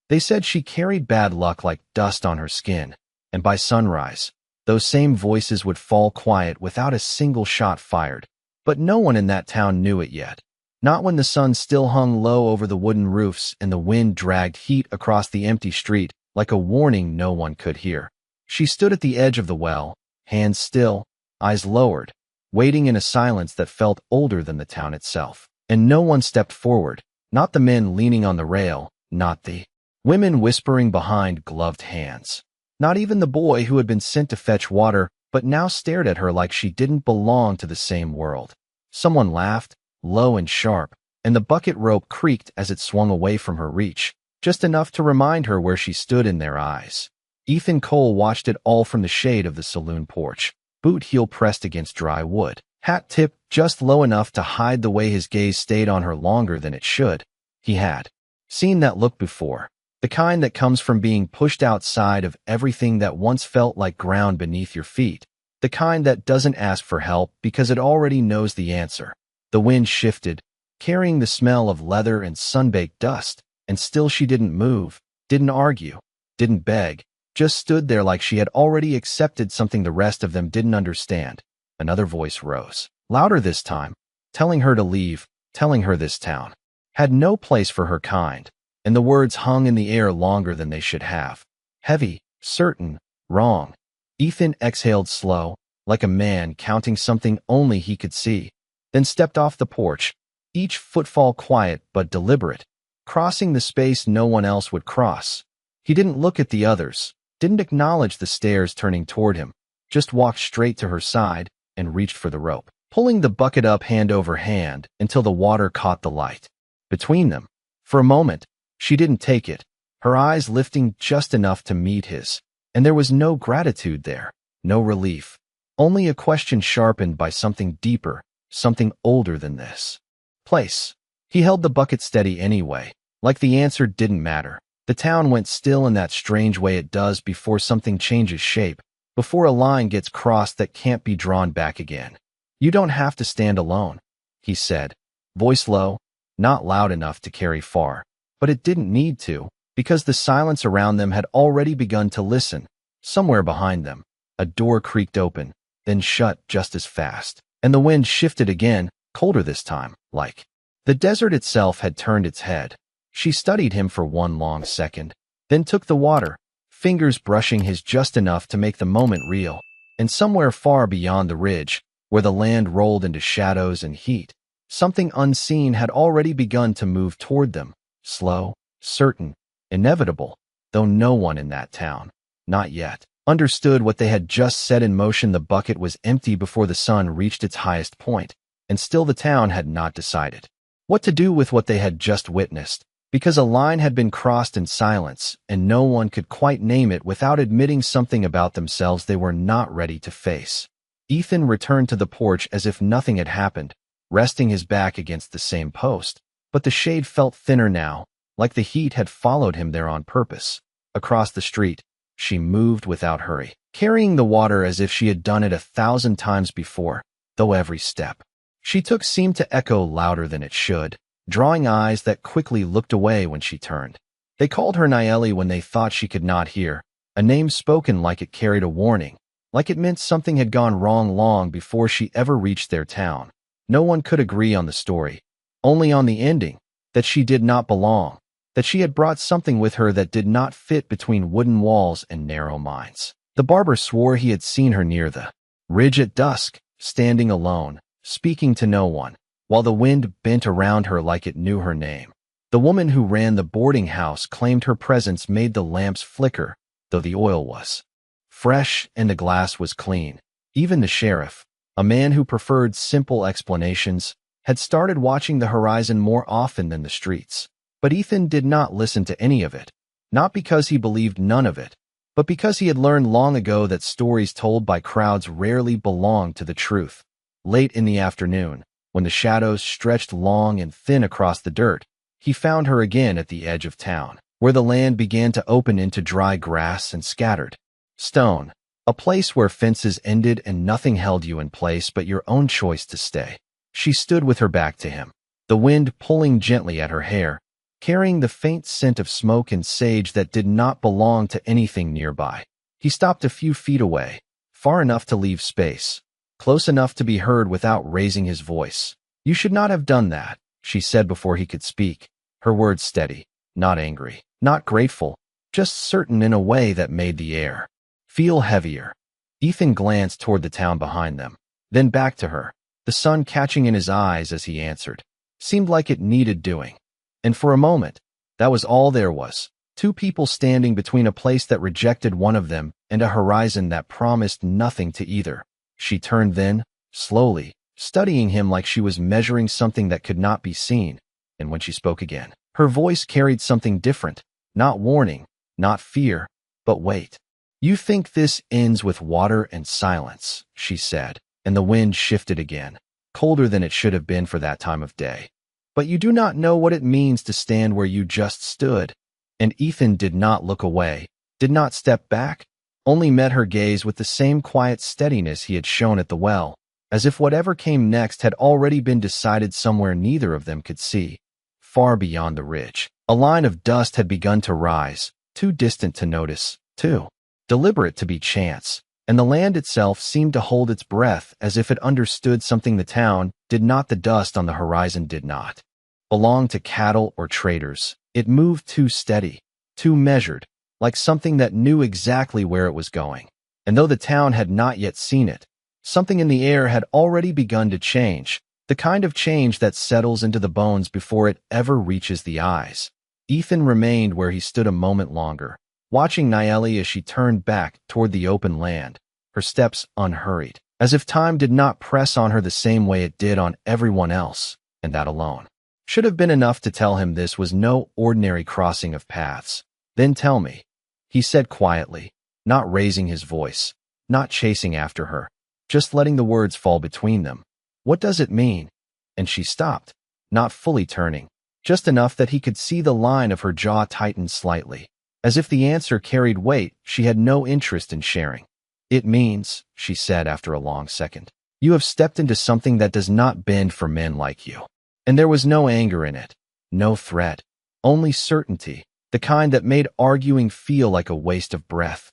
They said she carried bad luck like dust on her skin, and by sunrise, those same voices would fall quiet without a single shot fired. But no one in that town knew it yet. Not when the sun still hung low over the wooden roofs and the wind dragged heat across the empty street like a warning no one could hear. She stood at the edge of the well, hands still, eyes lowered, waiting in a silence that felt older than the town itself. And no one stepped forward, not the men leaning on the rail, not the women whispering behind gloved hands, not even the boy who had been sent to fetch water but now stared at her like she didn't belong to the same world. Someone laughed, low and sharp, and the bucket rope creaked as it swung away from her reach, just enough to remind her where she stood in their eyes. Ethan Cole watched it all from the shade of the saloon porch, boot heel pressed against dry wood, hat tipped just low enough to hide the way his gaze stayed on her longer than it should. He had seen that look before, the kind that comes from being pushed outside of everything that once felt like ground beneath your feet, the kind that doesn't ask for help because it already knows the answer. The wind shifted, carrying the smell of leather and sunbaked dust, and still she didn't move, didn't argue, didn't beg, just stood there like she had already accepted something the rest of them didn't understand. Another voice rose, louder this time, telling her to leave, telling her this town had no place for her kind, and the words hung in the air longer than they should have. Heavy, certain, wrong. Ethan exhaled slow, like a man counting something only he could see, then stepped off the porch, each footfall quiet but deliberate, crossing the space no one else would cross. He didn't look at the others, didn't acknowledge the stares turning toward him, just walked straight to her side and reached for the rope, pulling the bucket up hand over hand until the water caught the light between them. For a moment, she didn't take it, her eyes lifting just enough to meet his, and there was no gratitude there, no relief, only a question sharpened by something deeper, something older than this place. He held the bucket steady anyway, like the answer didn't matter. The town went still in that strange way it does before something changes shape, before a line gets crossed that can't be drawn back again. You don't have to stand alone, he said, voice low, not loud enough to carry far. But it didn't need to, because the silence around them had already begun to listen. Somewhere behind them, a door creaked open, then shut just as fast. And the wind shifted again, colder this time, like the desert itself had turned its head. She studied him for one long second, then took the water, fingers brushing his just enough to make the moment real. And somewhere far beyond the ridge, where the land rolled into shadows and heat, something unseen had already begun to move toward them, slow, certain, inevitable, though no one in that town, not yet, understood what they had just set in motion. The bucket was empty before the sun reached its highest point, and still the town had not decided what to do with what they had just witnessed, because a line had been crossed in silence, and no one could quite name it without admitting something about themselves they were not ready to face. Ethan returned to the porch as if nothing had happened, resting his back against the same post, but the shade felt thinner now, like the heat had followed him there on purpose. Across the street, she moved without hurry, carrying the water as if she had done it 1,000 times before, though every step she took seemed to echo louder than it should, drawing eyes that quickly looked away when she turned. They called her Naeli when they thought she could not hear, a name spoken like it carried a warning, like it meant something had gone wrong long before she ever reached their town. No one could agree on the story, only on the ending, that she did not belong, that she had brought something with her that did not fit between wooden walls and narrow minds. The barber swore he had seen her near the ridge at dusk, standing alone, speaking to no one, while the wind bent around her like it knew her name. The woman who ran the boarding house claimed her presence made the lamps flicker, though the oil was fresh and the glass was clean. Even the sheriff, a man who preferred simple explanations, had started watching the horizon more often than the streets. But Ethan did not listen to any of it, not because he believed none of it, but because he had learned long ago that stories told by crowds rarely belong to the truth. Late in the afternoon, when the shadows stretched long and thin across the dirt, he found her again at the edge of town, where the land began to open into dry grass and scattered stone, a place where fences ended and nothing held you in place but your own choice to stay. She stood with her back to him, the wind pulling gently at her hair, carrying the faint scent of smoke and sage that did not belong to anything nearby. He stopped a few feet away, far enough to leave space, close enough to be heard without raising his voice. "You should not have done that," she said before he could speak, her words steady, not angry, not grateful, just certain in a way that made the air feel heavier. Ethan glanced toward the town behind them, then back to her, the sun catching in his eyes as he answered. Seemed like it needed doing. And for a moment, that was all there was. Two people standing between a place that rejected one of them and a horizon that promised nothing to either. She turned then, slowly, studying him like she was measuring something that could not be seen, and when she spoke again, her voice carried something different, not warning, not fear, but wait. "You think this ends with water and silence," she said, and the wind shifted again, colder than it should have been for that time of day. "But you do not know what it means to stand where you just stood." And Ethan did not look away, did not step back, only met her gaze with the same quiet steadiness he had shown at the well, as if whatever came next had already been decided somewhere neither of them could see. Far beyond the ridge, a line of dust had begun to rise, too distant to notice, too deliberate to be chance, and the land itself seemed to hold its breath as if it understood something the town did not. The dust on the horizon did not belong to cattle or traders. It moved too steady, too measured, like something that knew exactly where it was going. And though the town had not yet seen it, something in the air had already begun to change, the kind of change that settles into the bones before it ever reaches the eyes. Ethan remained where he stood a moment longer, watching Naeli as she turned back toward the open land, her steps unhurried, as if time did not press on her the same way it did on everyone else, and that alone should have been enough to tell him this was no ordinary crossing of paths. "Then tell me," he said quietly, not raising his voice, not chasing after her, just letting the words fall between them. "What does it mean?" And she stopped, not fully turning, just enough that he could see the line of her jaw tighten slightly, as if the answer carried weight she had no interest in sharing. "It means," she said after a long second, "you have stepped into something that does not bend for men like you." And there was no anger in it, no threat, only certainty, the kind that made arguing feel like a waste of breath.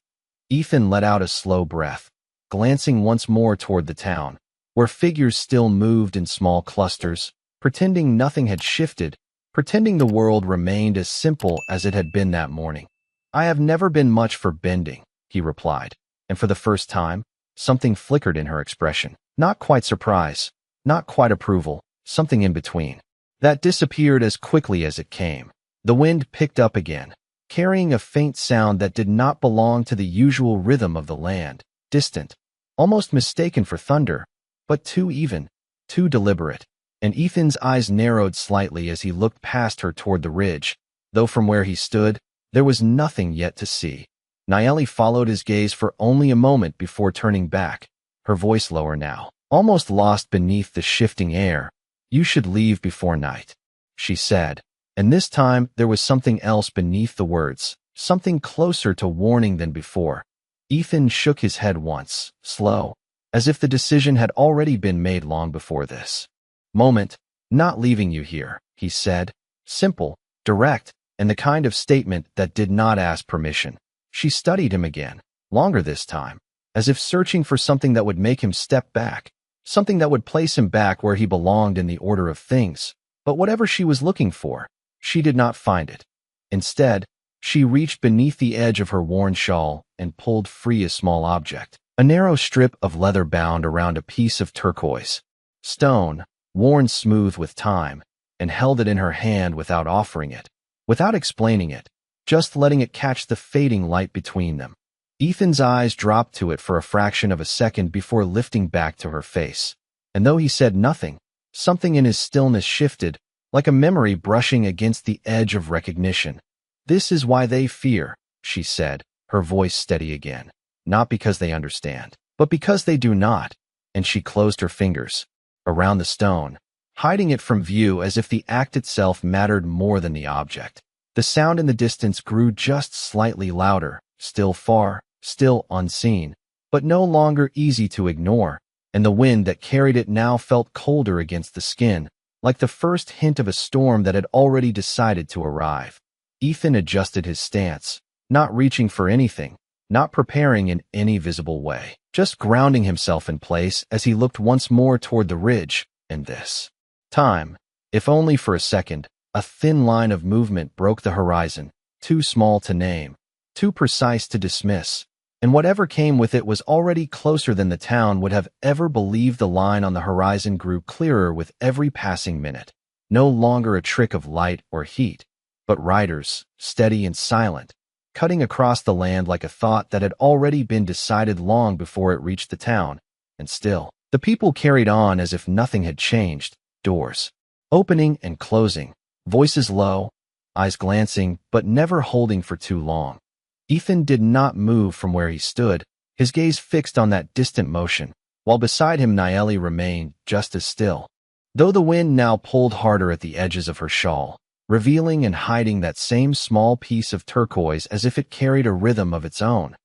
Ethan let out a slow breath, glancing once more toward the town, where figures still moved in small clusters, pretending nothing had shifted, pretending the world remained as simple as it had been that morning. "I have never been much for bending," he replied, and for the first time, something flickered in her expression. Not quite surprise, not quite approval, something in between. That disappeared as quickly as it came. The wind picked up again, carrying a faint sound that did not belong to the usual rhythm of the land, distant, almost mistaken for thunder, but too even, too deliberate. And Ethan's eyes narrowed slightly as he looked past her toward the ridge, though from where he stood, there was nothing yet to see. Nayeli followed his gaze for only a moment before turning back, her voice lower now, almost lost beneath the shifting air. "You should leave before night," she said, and this time there was something else beneath the words, something closer to warning than before. Ethan shook his head once, slow, as if the decision had already been made long before this moment. "Not leaving you here," he said, simple, direct, and the kind of statement that did not ask permission. She studied him again, longer this time, as if searching for something that would make him step back, something that would place him back where he belonged in the order of things. But whatever she was looking for, she did not find it. Instead, she reached beneath the edge of her worn shawl and pulled free a small object, a narrow strip of leather bound around a piece of turquoise stone, worn smooth with time, and held it in her hand without offering it, without explaining it, just letting it catch the fading light between them. Ethan's eyes dropped to it for a fraction of a second before lifting back to her face. And though he said nothing, something in his stillness shifted, like a memory brushing against the edge of recognition. "This is why they fear," she said, her voice steady again. "Not because they understand, but because they do not." And she closed her fingers around the stone, hiding it from view as if the act itself mattered more than the object. The sound in the distance grew just slightly louder, still far, still unseen, but no longer easy to ignore, and the wind that carried it now felt colder against the skin, like the first hint of a storm that had already decided to arrive. Ethan adjusted his stance, not reaching for anything, not preparing in any visible way, just grounding himself in place as he looked once more toward the ridge, and this time, if only for a second, a thin line of movement broke the horizon, too small to name, too precise to dismiss, and whatever came with it was already closer than the town would have ever believed. The line on the horizon grew clearer with every passing minute, no longer a trick of light or heat, but riders, steady and silent, cutting across the land like a thought that had already been decided long before it reached the town. And still, the people carried on as if nothing had changed, doors opening and closing, voices low, eyes glancing, but never holding for too long. Ethan did not move from where he stood, his gaze fixed on that distant motion, while beside him Nayeli remained just as still, though the wind now pulled harder at the edges of her shawl, revealing and hiding that same small piece of turquoise as if it carried a rhythm of its own.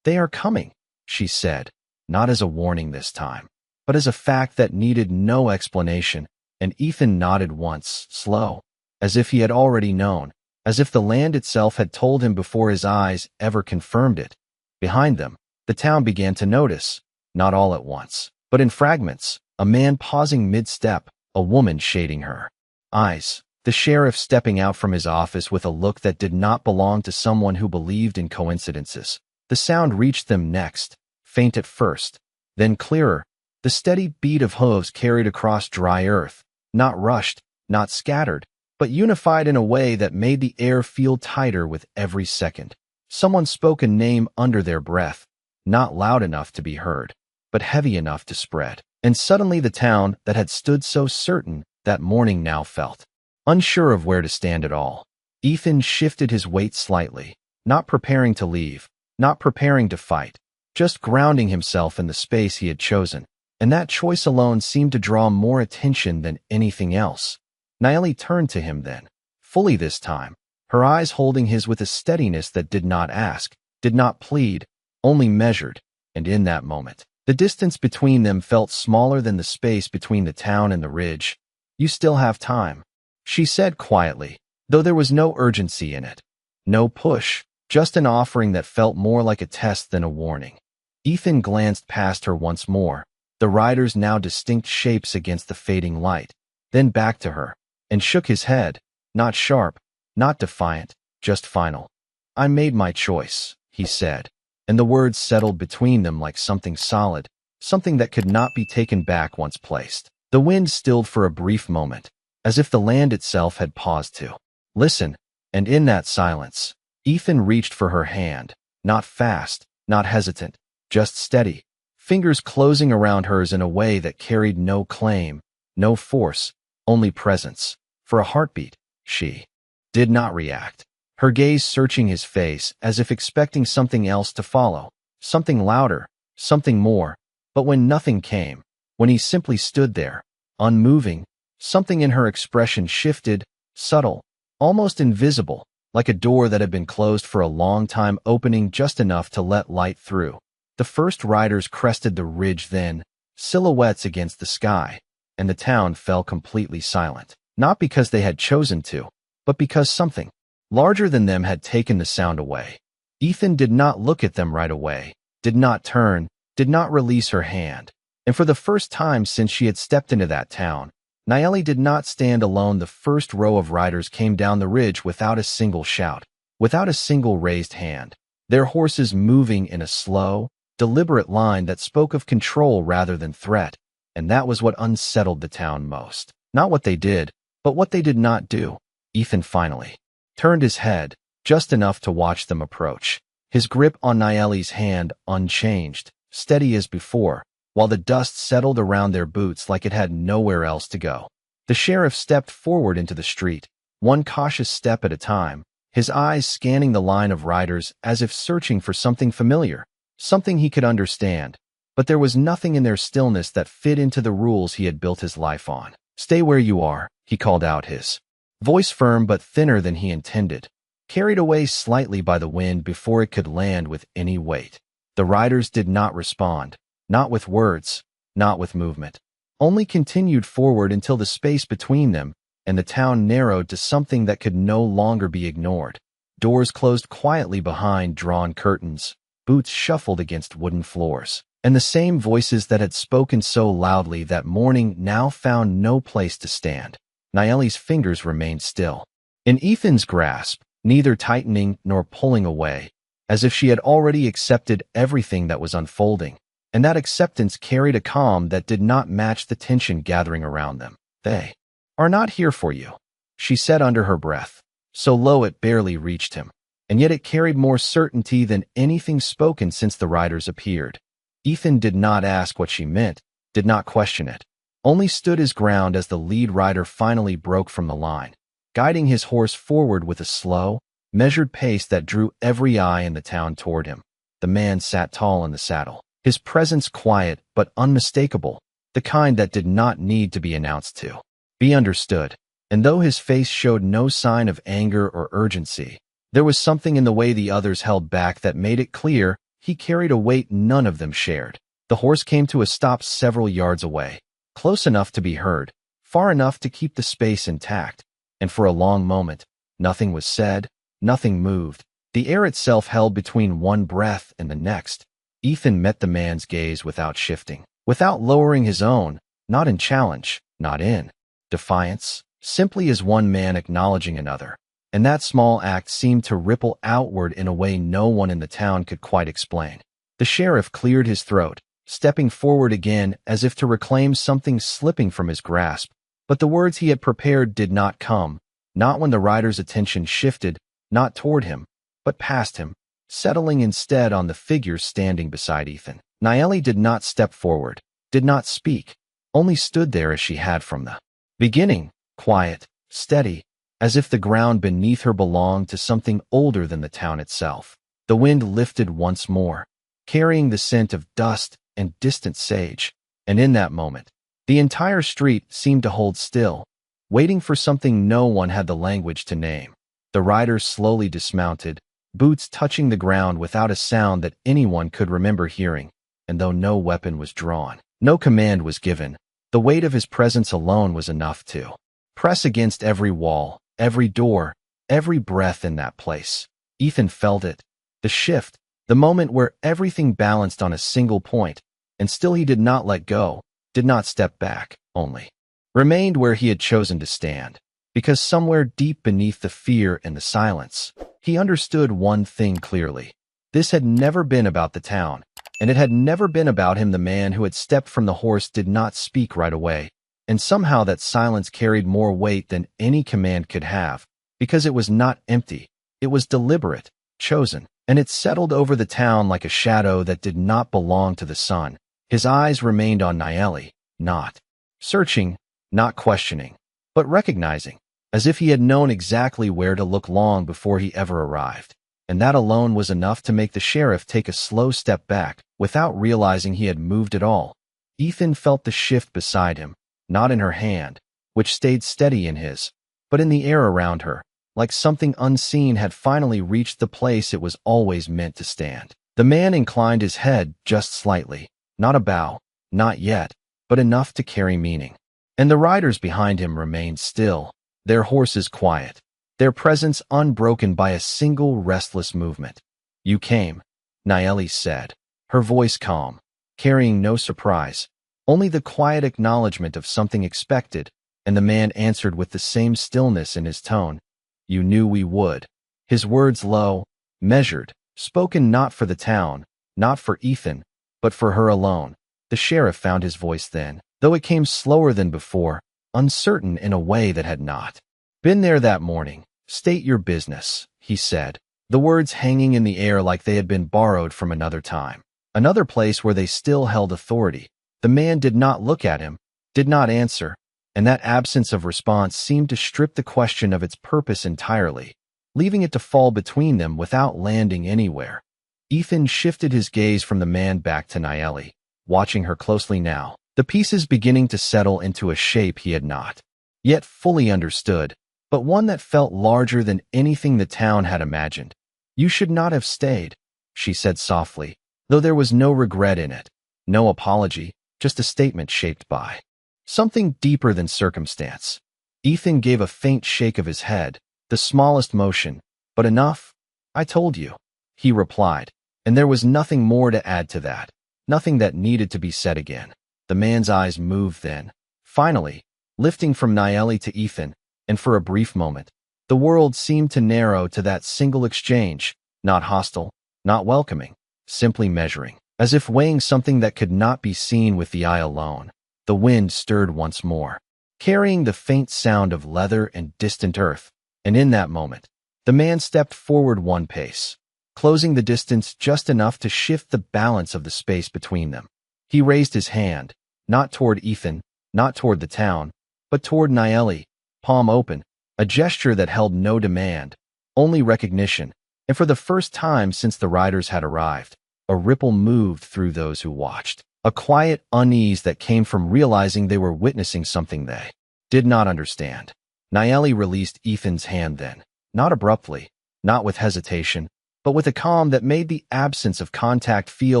"They are coming," she said, not as a warning this time, but as a fact that needed no explanation, and Ethan nodded once, slow, as if he had already known, as if the land itself had told him before his eyes ever confirmed it. Behind them, the town began to notice, not all at once, but in fragments, a man pausing mid-step, a woman shading her eyes, the sheriff stepping out from his office with a look that did not belong to someone who believed in coincidences. The sound reached them next, faint at first, then clearer, the steady beat of hooves carried across dry earth, not rushed, not scattered, but unified in a way that made the air feel tighter with every second. Someone spoke a name under their breath, not loud enough to be heard, but heavy enough to spread. And suddenly the town that had stood so certain that morning now felt unsure of where to stand at all. Ethan shifted his weight slightly, not preparing to leave, not preparing to fight, just grounding himself in the space he had chosen, and that choice alone seemed to draw more attention than anything else. Nayeli turned to him then, fully this time, her eyes holding his with a steadiness that did not ask, did not plead, only measured, and in that moment, the distance between them felt smaller than the space between the town and the ridge. You still have time, she said quietly, though there was no urgency in it. No push, just an offering that felt more like a test than a warning. Ethan glanced past her once more, the riders now distinct shapes against the fading light, then back to her, and shook his head, not sharp, not defiant, just final. I made my choice, he said, and the words settled between them like something solid, something that could not be taken back once placed. The wind stilled for a brief moment, as if the land itself had paused to listen, and in that silence, Ethan reached for her hand, not fast, not hesitant, just steady, fingers closing around hers in a way that carried no claim, no force, only presence. For a heartbeat, she did not react, her gaze searching his face as if expecting something else to follow, something louder, something more. But when nothing came, when he simply stood there, unmoving, something in her expression shifted, subtle, almost invisible, like a door that had been closed for a long time opening just enough to let light through. The first riders crested the ridge then, silhouettes against the sky, and the town fell completely silent. Not because they had chosen to, but because something larger than them had taken the sound away. Ethan did not look at them right away, did not turn, did not release her hand. And for the first time since she had stepped into that town, Nayeli did not stand alone. The first row of riders came down the ridge without a single shout, without a single raised hand, their horses moving in a slow, deliberate line that spoke of control rather than threat, and that was what unsettled the town most. Not what they did, but what they did not do. Ethan finally turned his head, just enough to watch them approach, his grip on Nayeli's hand unchanged, steady as before, while the dust settled around their boots like it had nowhere else to go. The sheriff stepped forward into the street, one cautious step at a time, his eyes scanning the line of riders as if searching for something familiar, something he could understand. But there was nothing in their stillness that fit into the rules he had built his life on. Stay where you are, he called out, his voice firm but thinner than he intended, carried away slightly by the wind before it could land with any weight. The riders did not respond. Not with words, not with movement, only continued forward until the space between them and the town narrowed to something that could no longer be ignored. Doors closed quietly behind drawn curtains, boots shuffled against wooden floors, and the same voices that had spoken so loudly that morning now found no place to stand. Nayeli's fingers remained still, in Ethan's grasp, neither tightening nor pulling away, as if she had already accepted everything that was unfolding. And that acceptance carried a calm that did not match the tension gathering around them. They are not here for you, she said under her breath, so low it barely reached him, and yet it carried more certainty than anything spoken since the riders appeared. Ethan did not ask what she meant, did not question it, only stood his ground as the lead rider finally broke from the line, guiding his horse forward with a slow, measured pace that drew every eye in the town toward him. The man sat tall in the saddle, his presence quiet but unmistakable, the kind that did not need to be announced to be understood. And though his face showed no sign of anger or urgency, there was something in the way the others held back that made it clear he carried a weight none of them shared. The horse came to a stop several yards away, close enough to be heard, far enough to keep the space intact, and for a long moment, nothing was said, nothing moved. The air itself held between one breath and the next. Ethan met the man's gaze without shifting, without lowering his own, not in challenge, not in defiance, simply as one man acknowledging another. And that small act seemed to ripple outward in a way no one in the town could quite explain. The sheriff cleared his throat, stepping forward again as if to reclaim something slipping from his grasp. But the words he had prepared did not come, not when the rider's attention shifted, not toward him, but past him, settling instead on the figure standing beside Ethan. Nayeli did not step forward, did not speak, only stood there as she had from the beginning, quiet, steady, as if the ground beneath her belonged to something older than the town itself. The wind lifted once more, carrying the scent of dust and distant sage, and in that moment, the entire street seemed to hold still, waiting for something no one had the language to name. The riders slowly dismounted, boots touching the ground without a sound that anyone could remember hearing, and though no weapon was drawn, no command was given, The weight of his presence alone was enough to press against every wall, every door, every breath in that place. Ethan felt it. The shift, the moment where everything balanced on a single point, and still he did not let go, did not step back, only remained where he had chosen to stand. Because somewhere deep beneath the fear and the silence, he understood one thing clearly. This had never been about the town, and it had never been about him. The man who had stepped from the horse did not speak right away, and somehow that silence carried more weight than any command could have, because it was not empty, it was deliberate, chosen, and it settled over the town like a shadow that did not belong to the sun. His eyes remained on Naeli, not searching, not questioning, but recognizing, as if he had known exactly where to look long before he ever arrived. And that alone was enough to make the sheriff take a slow step back, without realizing he had moved at all. Ethan felt the shift beside him, not in her hand, which stayed steady in his, but in the air around her, like something unseen had finally reached the place it was always meant to stand. The man inclined his head just slightly, not a bow, not yet, but enough to carry meaning. And the riders behind him remained still, their horses quiet, their presence unbroken by a single restless movement. "You came," Naeli said, her voice calm, carrying no surprise, only the quiet acknowledgement of something expected, and the man answered with the same stillness in his tone. "You knew we would." His words low, measured, spoken not for the town, not for Ethan, but for her alone. The sheriff found his voice then, though it came slower than before, uncertain in a way that had not been there that morning. "State your business," he said, the words hanging in the air like they had been borrowed from another time, another place where they still held authority. The man did not look at him, did not answer, and that absence of response seemed to strip the question of its purpose entirely, leaving it to fall between them without landing anywhere. Ethan shifted his gaze from the man back to Naeli, watching her closely now, the pieces beginning to settle into a shape he had not yet fully understood, but one that felt larger than anything the town had imagined. "You should not have stayed," she said softly, though there was no regret in it, no apology, just a statement shaped by something deeper than circumstance. Ethan gave a faint shake of his head, the smallest motion, but enough. "I told you," he replied, and there was nothing more to add to that, nothing that needed to be said again. The man's eyes moved then, finally, lifting from Naeli to Ethan, and for a brief moment, the world seemed to narrow to that single exchange, not hostile, not welcoming, simply measuring, as if weighing something that could not be seen with the eye alone. The wind stirred once more, carrying the faint sound of leather and distant earth, and in that moment, the man stepped forward one pace, closing the distance just enough to shift the balance of the space between them. He raised his hand, not toward Ethan, not toward the town, but toward Naeli, palm open, a gesture that held no demand, only recognition, and for the first time since the riders had arrived, a ripple moved through those who watched, a quiet unease that came from realizing they were witnessing something they did not understand. Naeli released Ethan's hand then, not abruptly, not with hesitation, but with a calm that made the absence of contact feel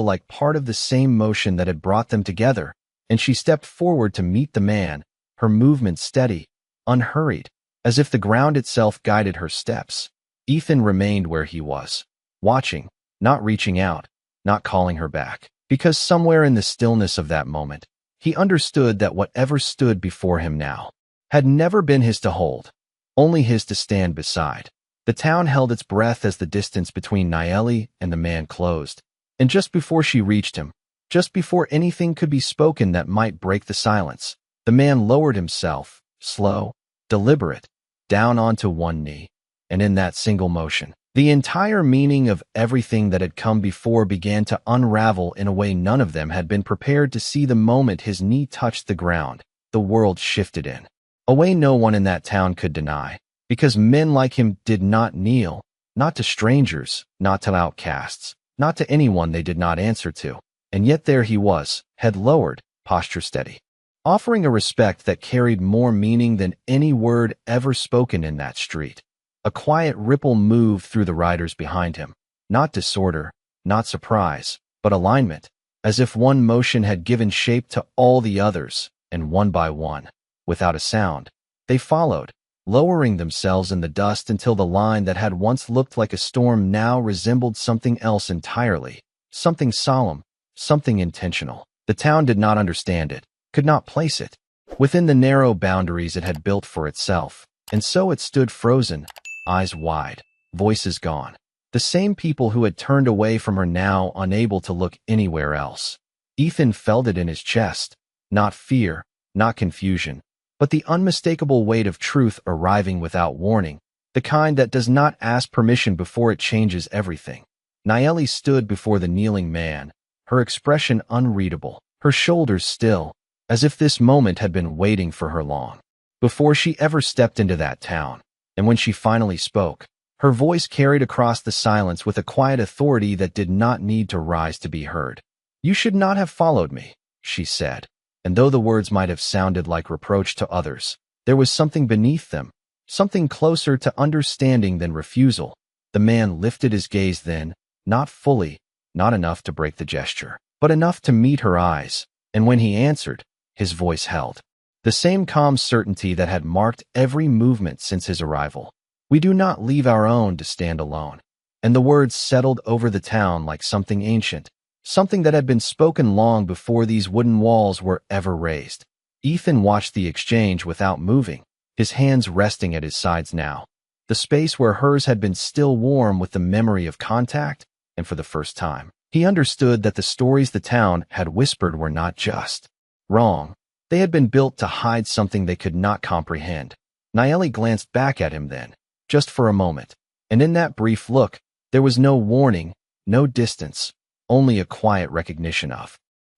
like part of the same motion that had brought them together, and she stepped forward to meet the man, her movement steady, unhurried, as if the ground itself guided her steps. Ethan remained where he was, watching, not reaching out, not calling her back, because somewhere in the stillness of that moment, he understood that whatever stood before him now had never been his to hold, only his to stand beside. The town held its breath as the distance between Naeli and the man closed, and just before she reached him, just before anything could be spoken that might break the silence, the man lowered himself, slow, deliberate, down onto one knee, and in that single motion, the entire meaning of everything that had come before began to unravel in a way none of them had been prepared to see. The moment his knee touched the ground, the world shifted in a way no one in that town could deny, because men like him did not kneel, not to strangers, not to outcasts, not to anyone they did not answer to, and yet there he was, head lowered, posture steady, offering a respect that carried more meaning than any word ever spoken in that street. A quiet ripple moved through the riders behind him, not disorder, not surprise, but alignment, as if one motion had given shape to all the others, and one by one, without a sound, they followed, lowering themselves in the dust until the line that had once looked like a storm now resembled something else entirely, something solemn, something intentional. The town did not understand it, could not place it, within the narrow boundaries it had built for itself, and so it stood frozen, eyes wide, voices gone. The same people who had turned away from her now unable to look anywhere else. Ethan felt it in his chest, not fear, not confusion, but the unmistakable weight of truth arriving without warning, the kind that does not ask permission before it changes everything. Nayeli stood before the kneeling man, her expression unreadable, her shoulders still, as if this moment had been waiting for her long before she ever stepped into that town. And when she finally spoke, her voice carried across the silence with a quiet authority that did not need to rise to be heard. "You should not have followed me," she said, and though the words might have sounded like reproach to others, there was something beneath them, something closer to understanding than refusal. The man lifted his gaze then, not fully, not enough to break the gesture, but enough to meet her eyes, and when he answered, his voice held the same calm certainty that had marked every movement since his arrival. "We do not leave our own to stand alone." And the words settled over the town like something ancient, something that had been spoken long before these wooden walls were ever raised. Ethan watched the exchange without moving, his hands resting at his sides now. The space where hers had been still warm with the memory of contact, and for the first time, he understood that the stories the town had whispered were not just wrong. They had been built to hide something they could not comprehend. Nayeli glanced back at him then, just for a moment, and in that brief look, there was no warning, no distance, only a quiet recognition of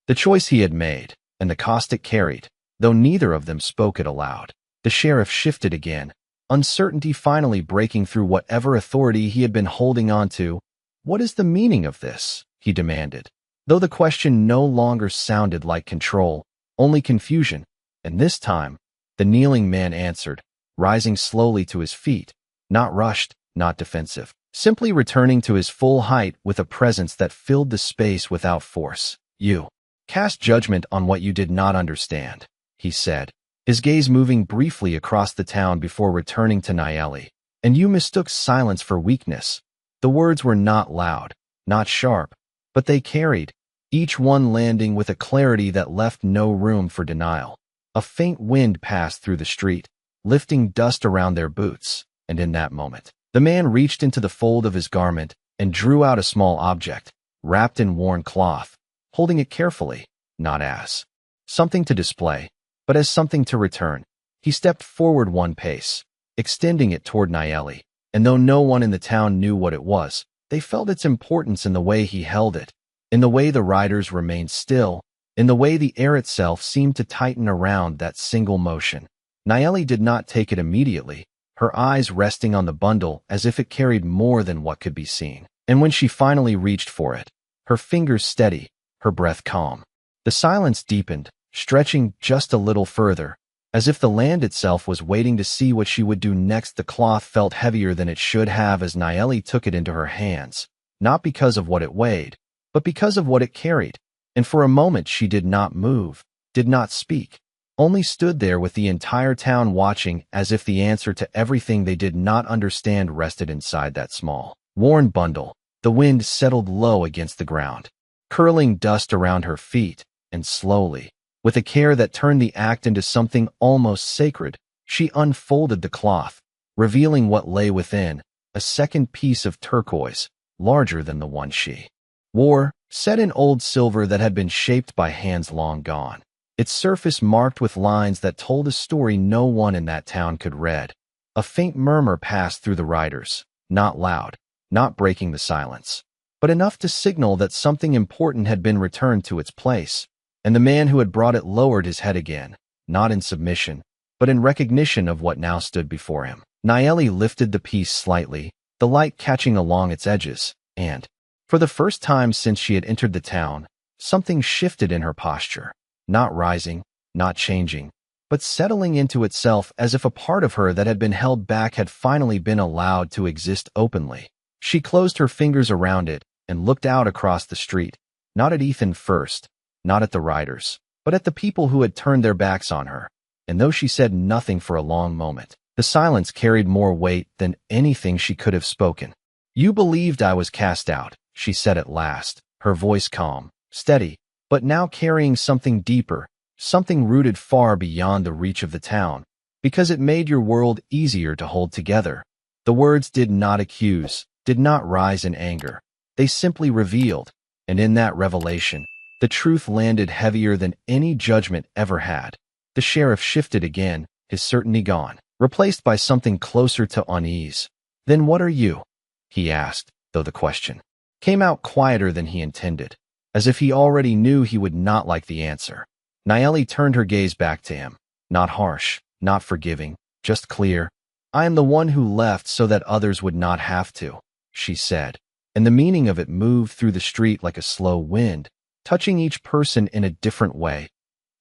the choice he had made, and the cost it carried, though neither of them spoke it aloud. The sheriff shifted again, uncertainty finally breaking through whatever authority he had been holding on to. "What is the meaning of this?" he demanded, though the question no longer sounded like control, only confusion. And this time, the kneeling man answered, rising slowly to his feet, not rushed, not defensive, simply returning to his full height with a presence that filled the space without force. "You cast judgment on what you did not understand," he said, his gaze moving briefly across the town before returning to Nayeli. "And you mistook silence for weakness." The words were not loud, not sharp, but they carried, each one landing with a clarity that left no room for denial. A faint wind passed through the street, lifting dust around their boots, and in that moment, the man reached into the fold of his garment and drew out a small object, wrapped in worn cloth, holding it carefully, not as something to display, but as something to return. He stepped forward one pace, extending it toward Nayeli, and though no one in the town knew what it was, they felt its importance in the way he held it, in the way the riders remained still, in the way the air itself seemed to tighten around that single motion. Nayeli did not take it immediately, her eyes resting on the bundle as if it carried more than what could be seen. And when she finally reached for it, her fingers steady, her breath calm, the silence deepened, stretching just a little further, as if the land itself was waiting to see what she would do next. The cloth felt heavier than it should have as Nayeli took it into her hands, not because of what it weighed, but because of what it carried. And for a moment she did not move, did not speak, only stood there with the entire town watching, as if the answer to everything they did not understand rested inside that small, worn bundle. The wind settled low against the ground, curling dust around her feet, and slowly, with a care that turned the act into something almost sacred, she unfolded the cloth, revealing what lay within, a second piece of turquoise, larger than the one she wore, set in old silver that had been shaped by hands long gone, its surface marked with lines that told a story no one in that town could read. A faint murmur passed through the riders, not loud, not breaking the silence, but enough to signal that something important had been returned to its place, and the man who had brought it lowered his head again, not in submission, but in recognition of what now stood before him. Nayeli lifted the piece slightly, the light catching along its edges, and, for the first time since she had entered the town, something shifted in her posture, not rising, not changing, but settling into itself as if a part of her that had been held back had finally been allowed to exist openly. She closed her fingers around it and looked out across the street, not at Ethan first, not at the riders, but at the people who had turned their backs on her. And though she said nothing for a long moment, the silence carried more weight than anything she could have spoken. "You believed I was cast out," she said at last, her voice calm, steady, but now carrying something deeper, something rooted far beyond the reach of the town, because it made your world easier to hold together. The words did not accuse, did not rise in anger. They simply revealed, and in that revelation, the truth landed heavier than any judgment ever had. The sheriff shifted again, his certainty gone, replaced by something closer to unease. "Then what are you?" he asked, though the question came out quieter than he intended, as if he already knew he would not like the answer. Naeli turned her gaze back to him, not harsh, not forgiving, just clear. "I am the one who left so that others would not have to," she said, and the meaning of it moved through the street like a slow wind, touching each person in a different way.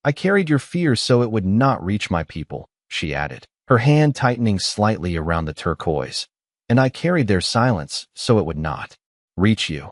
"I carried your fear so it would not reach my people," she added, her hand tightening slightly around the turquoise. "And I carried their silence so it would not reach you."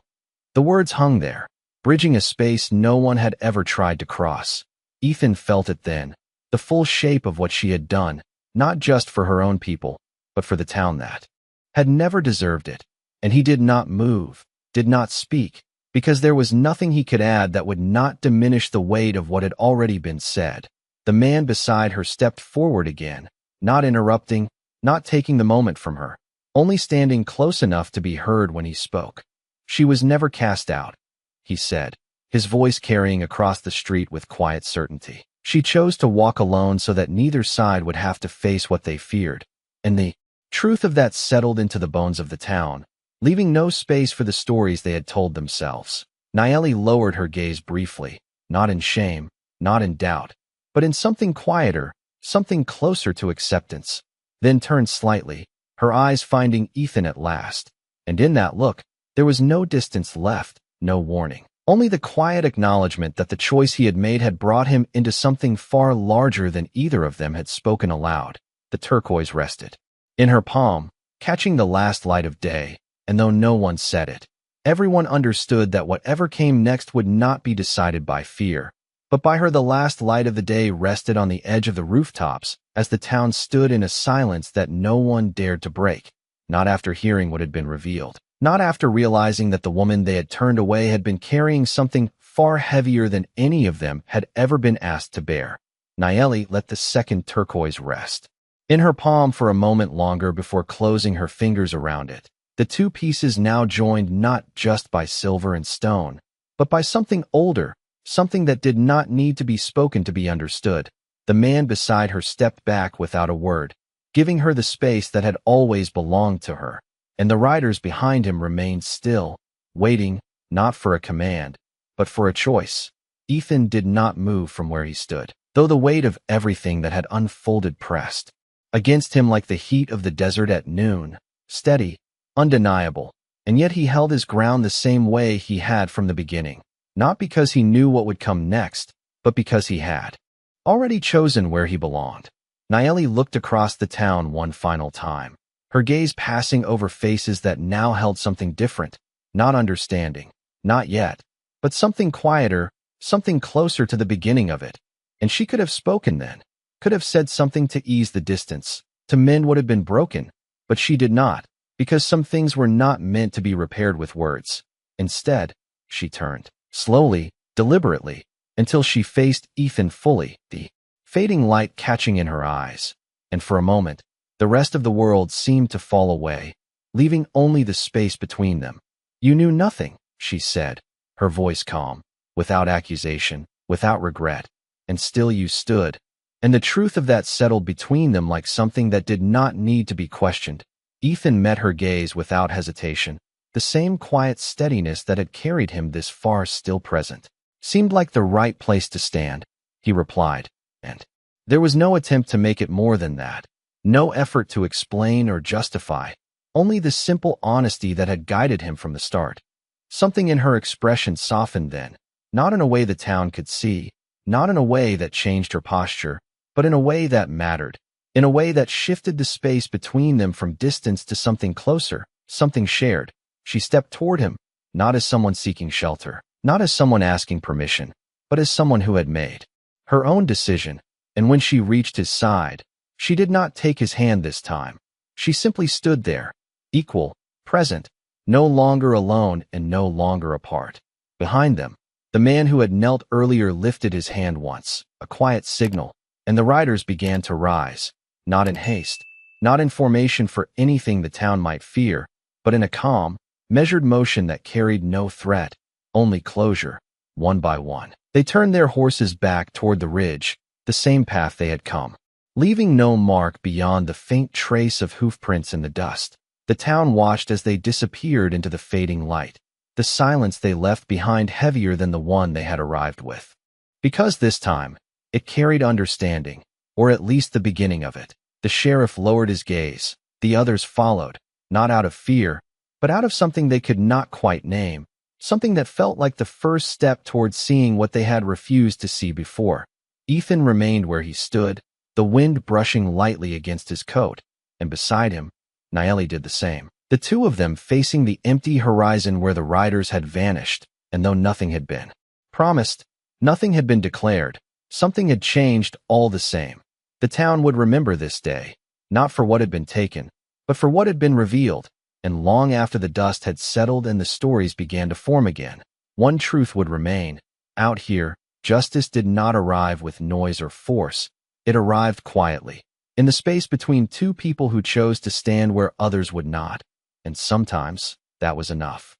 The words hung there, bridging a space no one had ever tried to cross. Ethan felt it then, the full shape of what she had done, not just for her own people, but for the town that had never deserved it. And he did not move, did not speak, because there was nothing he could add that would not diminish the weight of what had already been said. The man beside her stepped forward again, not interrupting, not taking the moment from her, only standing close enough to be heard when he spoke. "She was never cast out," he said, his voice carrying across the street with quiet certainty. "She chose to walk alone so that neither side would have to face what they feared, and the truth of that settled into the bones of the town, leaving no space for the stories they had told themselves." Naeli lowered her gaze briefly, not in shame, not in doubt, but in something quieter, something closer to acceptance, then turned slightly, her eyes finding Ethan at last. And in that look, there was no distance left, no warning. Only the quiet acknowledgement that the choice he had made had brought him into something far larger than either of them had spoken aloud. The turquoise rested in her palm, catching the last light of day, and though no one said it, everyone understood that whatever came next would not be decided by fear, but by her. The last light of the day rested on the edge of the rooftops as the town stood in a silence that no one dared to break, not after hearing what had been revealed. Not after realizing that the woman they had turned away had been carrying something far heavier than any of them had ever been asked to bear. Naeli let the second turquoise rest in her palm for a moment longer before closing her fingers around it. The two pieces now joined not just by silver and stone, but by something older, something that did not need to be spoken to be understood. The man beside her stepped back without a word, giving her the space that had always belonged to her. And the riders behind him remained still, waiting, not for a command, but for a choice. Ethan did not move from where he stood, though the weight of everything that had unfolded pressed against him like the heat of the desert at noon, steady, undeniable, and yet he held his ground the same way he had from the beginning, not because he knew what would come next, but because he had already chosen where he belonged. Naeli looked across the town one final time, her gaze passing over faces that now held something different, not understanding, not yet, but something quieter, something closer to the beginning of it. And she could have spoken then, could have said something to ease the distance, to mend what had been broken, but she did not, because some things were not meant to be repaired with words. Instead, she turned, slowly, deliberately, until she faced Ethan fully, the fading light catching in her eyes, and for a moment, the rest of the world seemed to fall away, leaving only the space between them. "You knew nothing," she said, her voice calm, without accusation, without regret, "and still you stood." And the truth of that settled between them like something that did not need to be questioned. Ethan met her gaze without hesitation, the same quiet steadiness that had carried him this far still present. "Seemed like the right place to stand," he replied, and there was no attempt to make it more than that. No effort to explain or justify, only the simple honesty that had guided him from the start. Something in her expression softened then, not in a way the town could see, not in a way that changed her posture, but in a way that mattered, in a way that shifted the space between them from distance to something closer, something shared. She stepped toward him, not as someone seeking shelter, not as someone asking permission, but as someone who had made her own decision, and when she reached his side, she did not take his hand this time. She simply stood there, equal, present, no longer alone and no longer apart. Behind them, the man who had knelt earlier lifted his hand once, a quiet signal, and the riders began to rise, not in haste, not in formation for anything the town might fear, but in a calm, measured motion that carried no threat, only closure, one by one. They turned their horses back toward the ridge, the same path they had come, leaving no mark beyond the faint trace of hoofprints in the dust. The town watched as they disappeared into the fading light, the silence they left behind heavier than the one they had arrived with. Because this time, it carried understanding, or at least the beginning of it. The sheriff lowered his gaze. The others followed, not out of fear, but out of something they could not quite name, something that felt like the first step towards seeing what they had refused to see before. Ethan remained where he stood, the wind brushing lightly against his coat, and beside him, Naeli did the same. The two of them facing the empty horizon where the riders had vanished, and though nothing had been promised, nothing had been declared, something had changed all the same. The town would remember this day, not for what had been taken, but for what had been revealed, and long after the dust had settled and the stories began to form again, one truth would remain. Out here, justice did not arrive with noise or force. It arrived quietly, in the space between two people who chose to stand where others would not, and sometimes that was enough.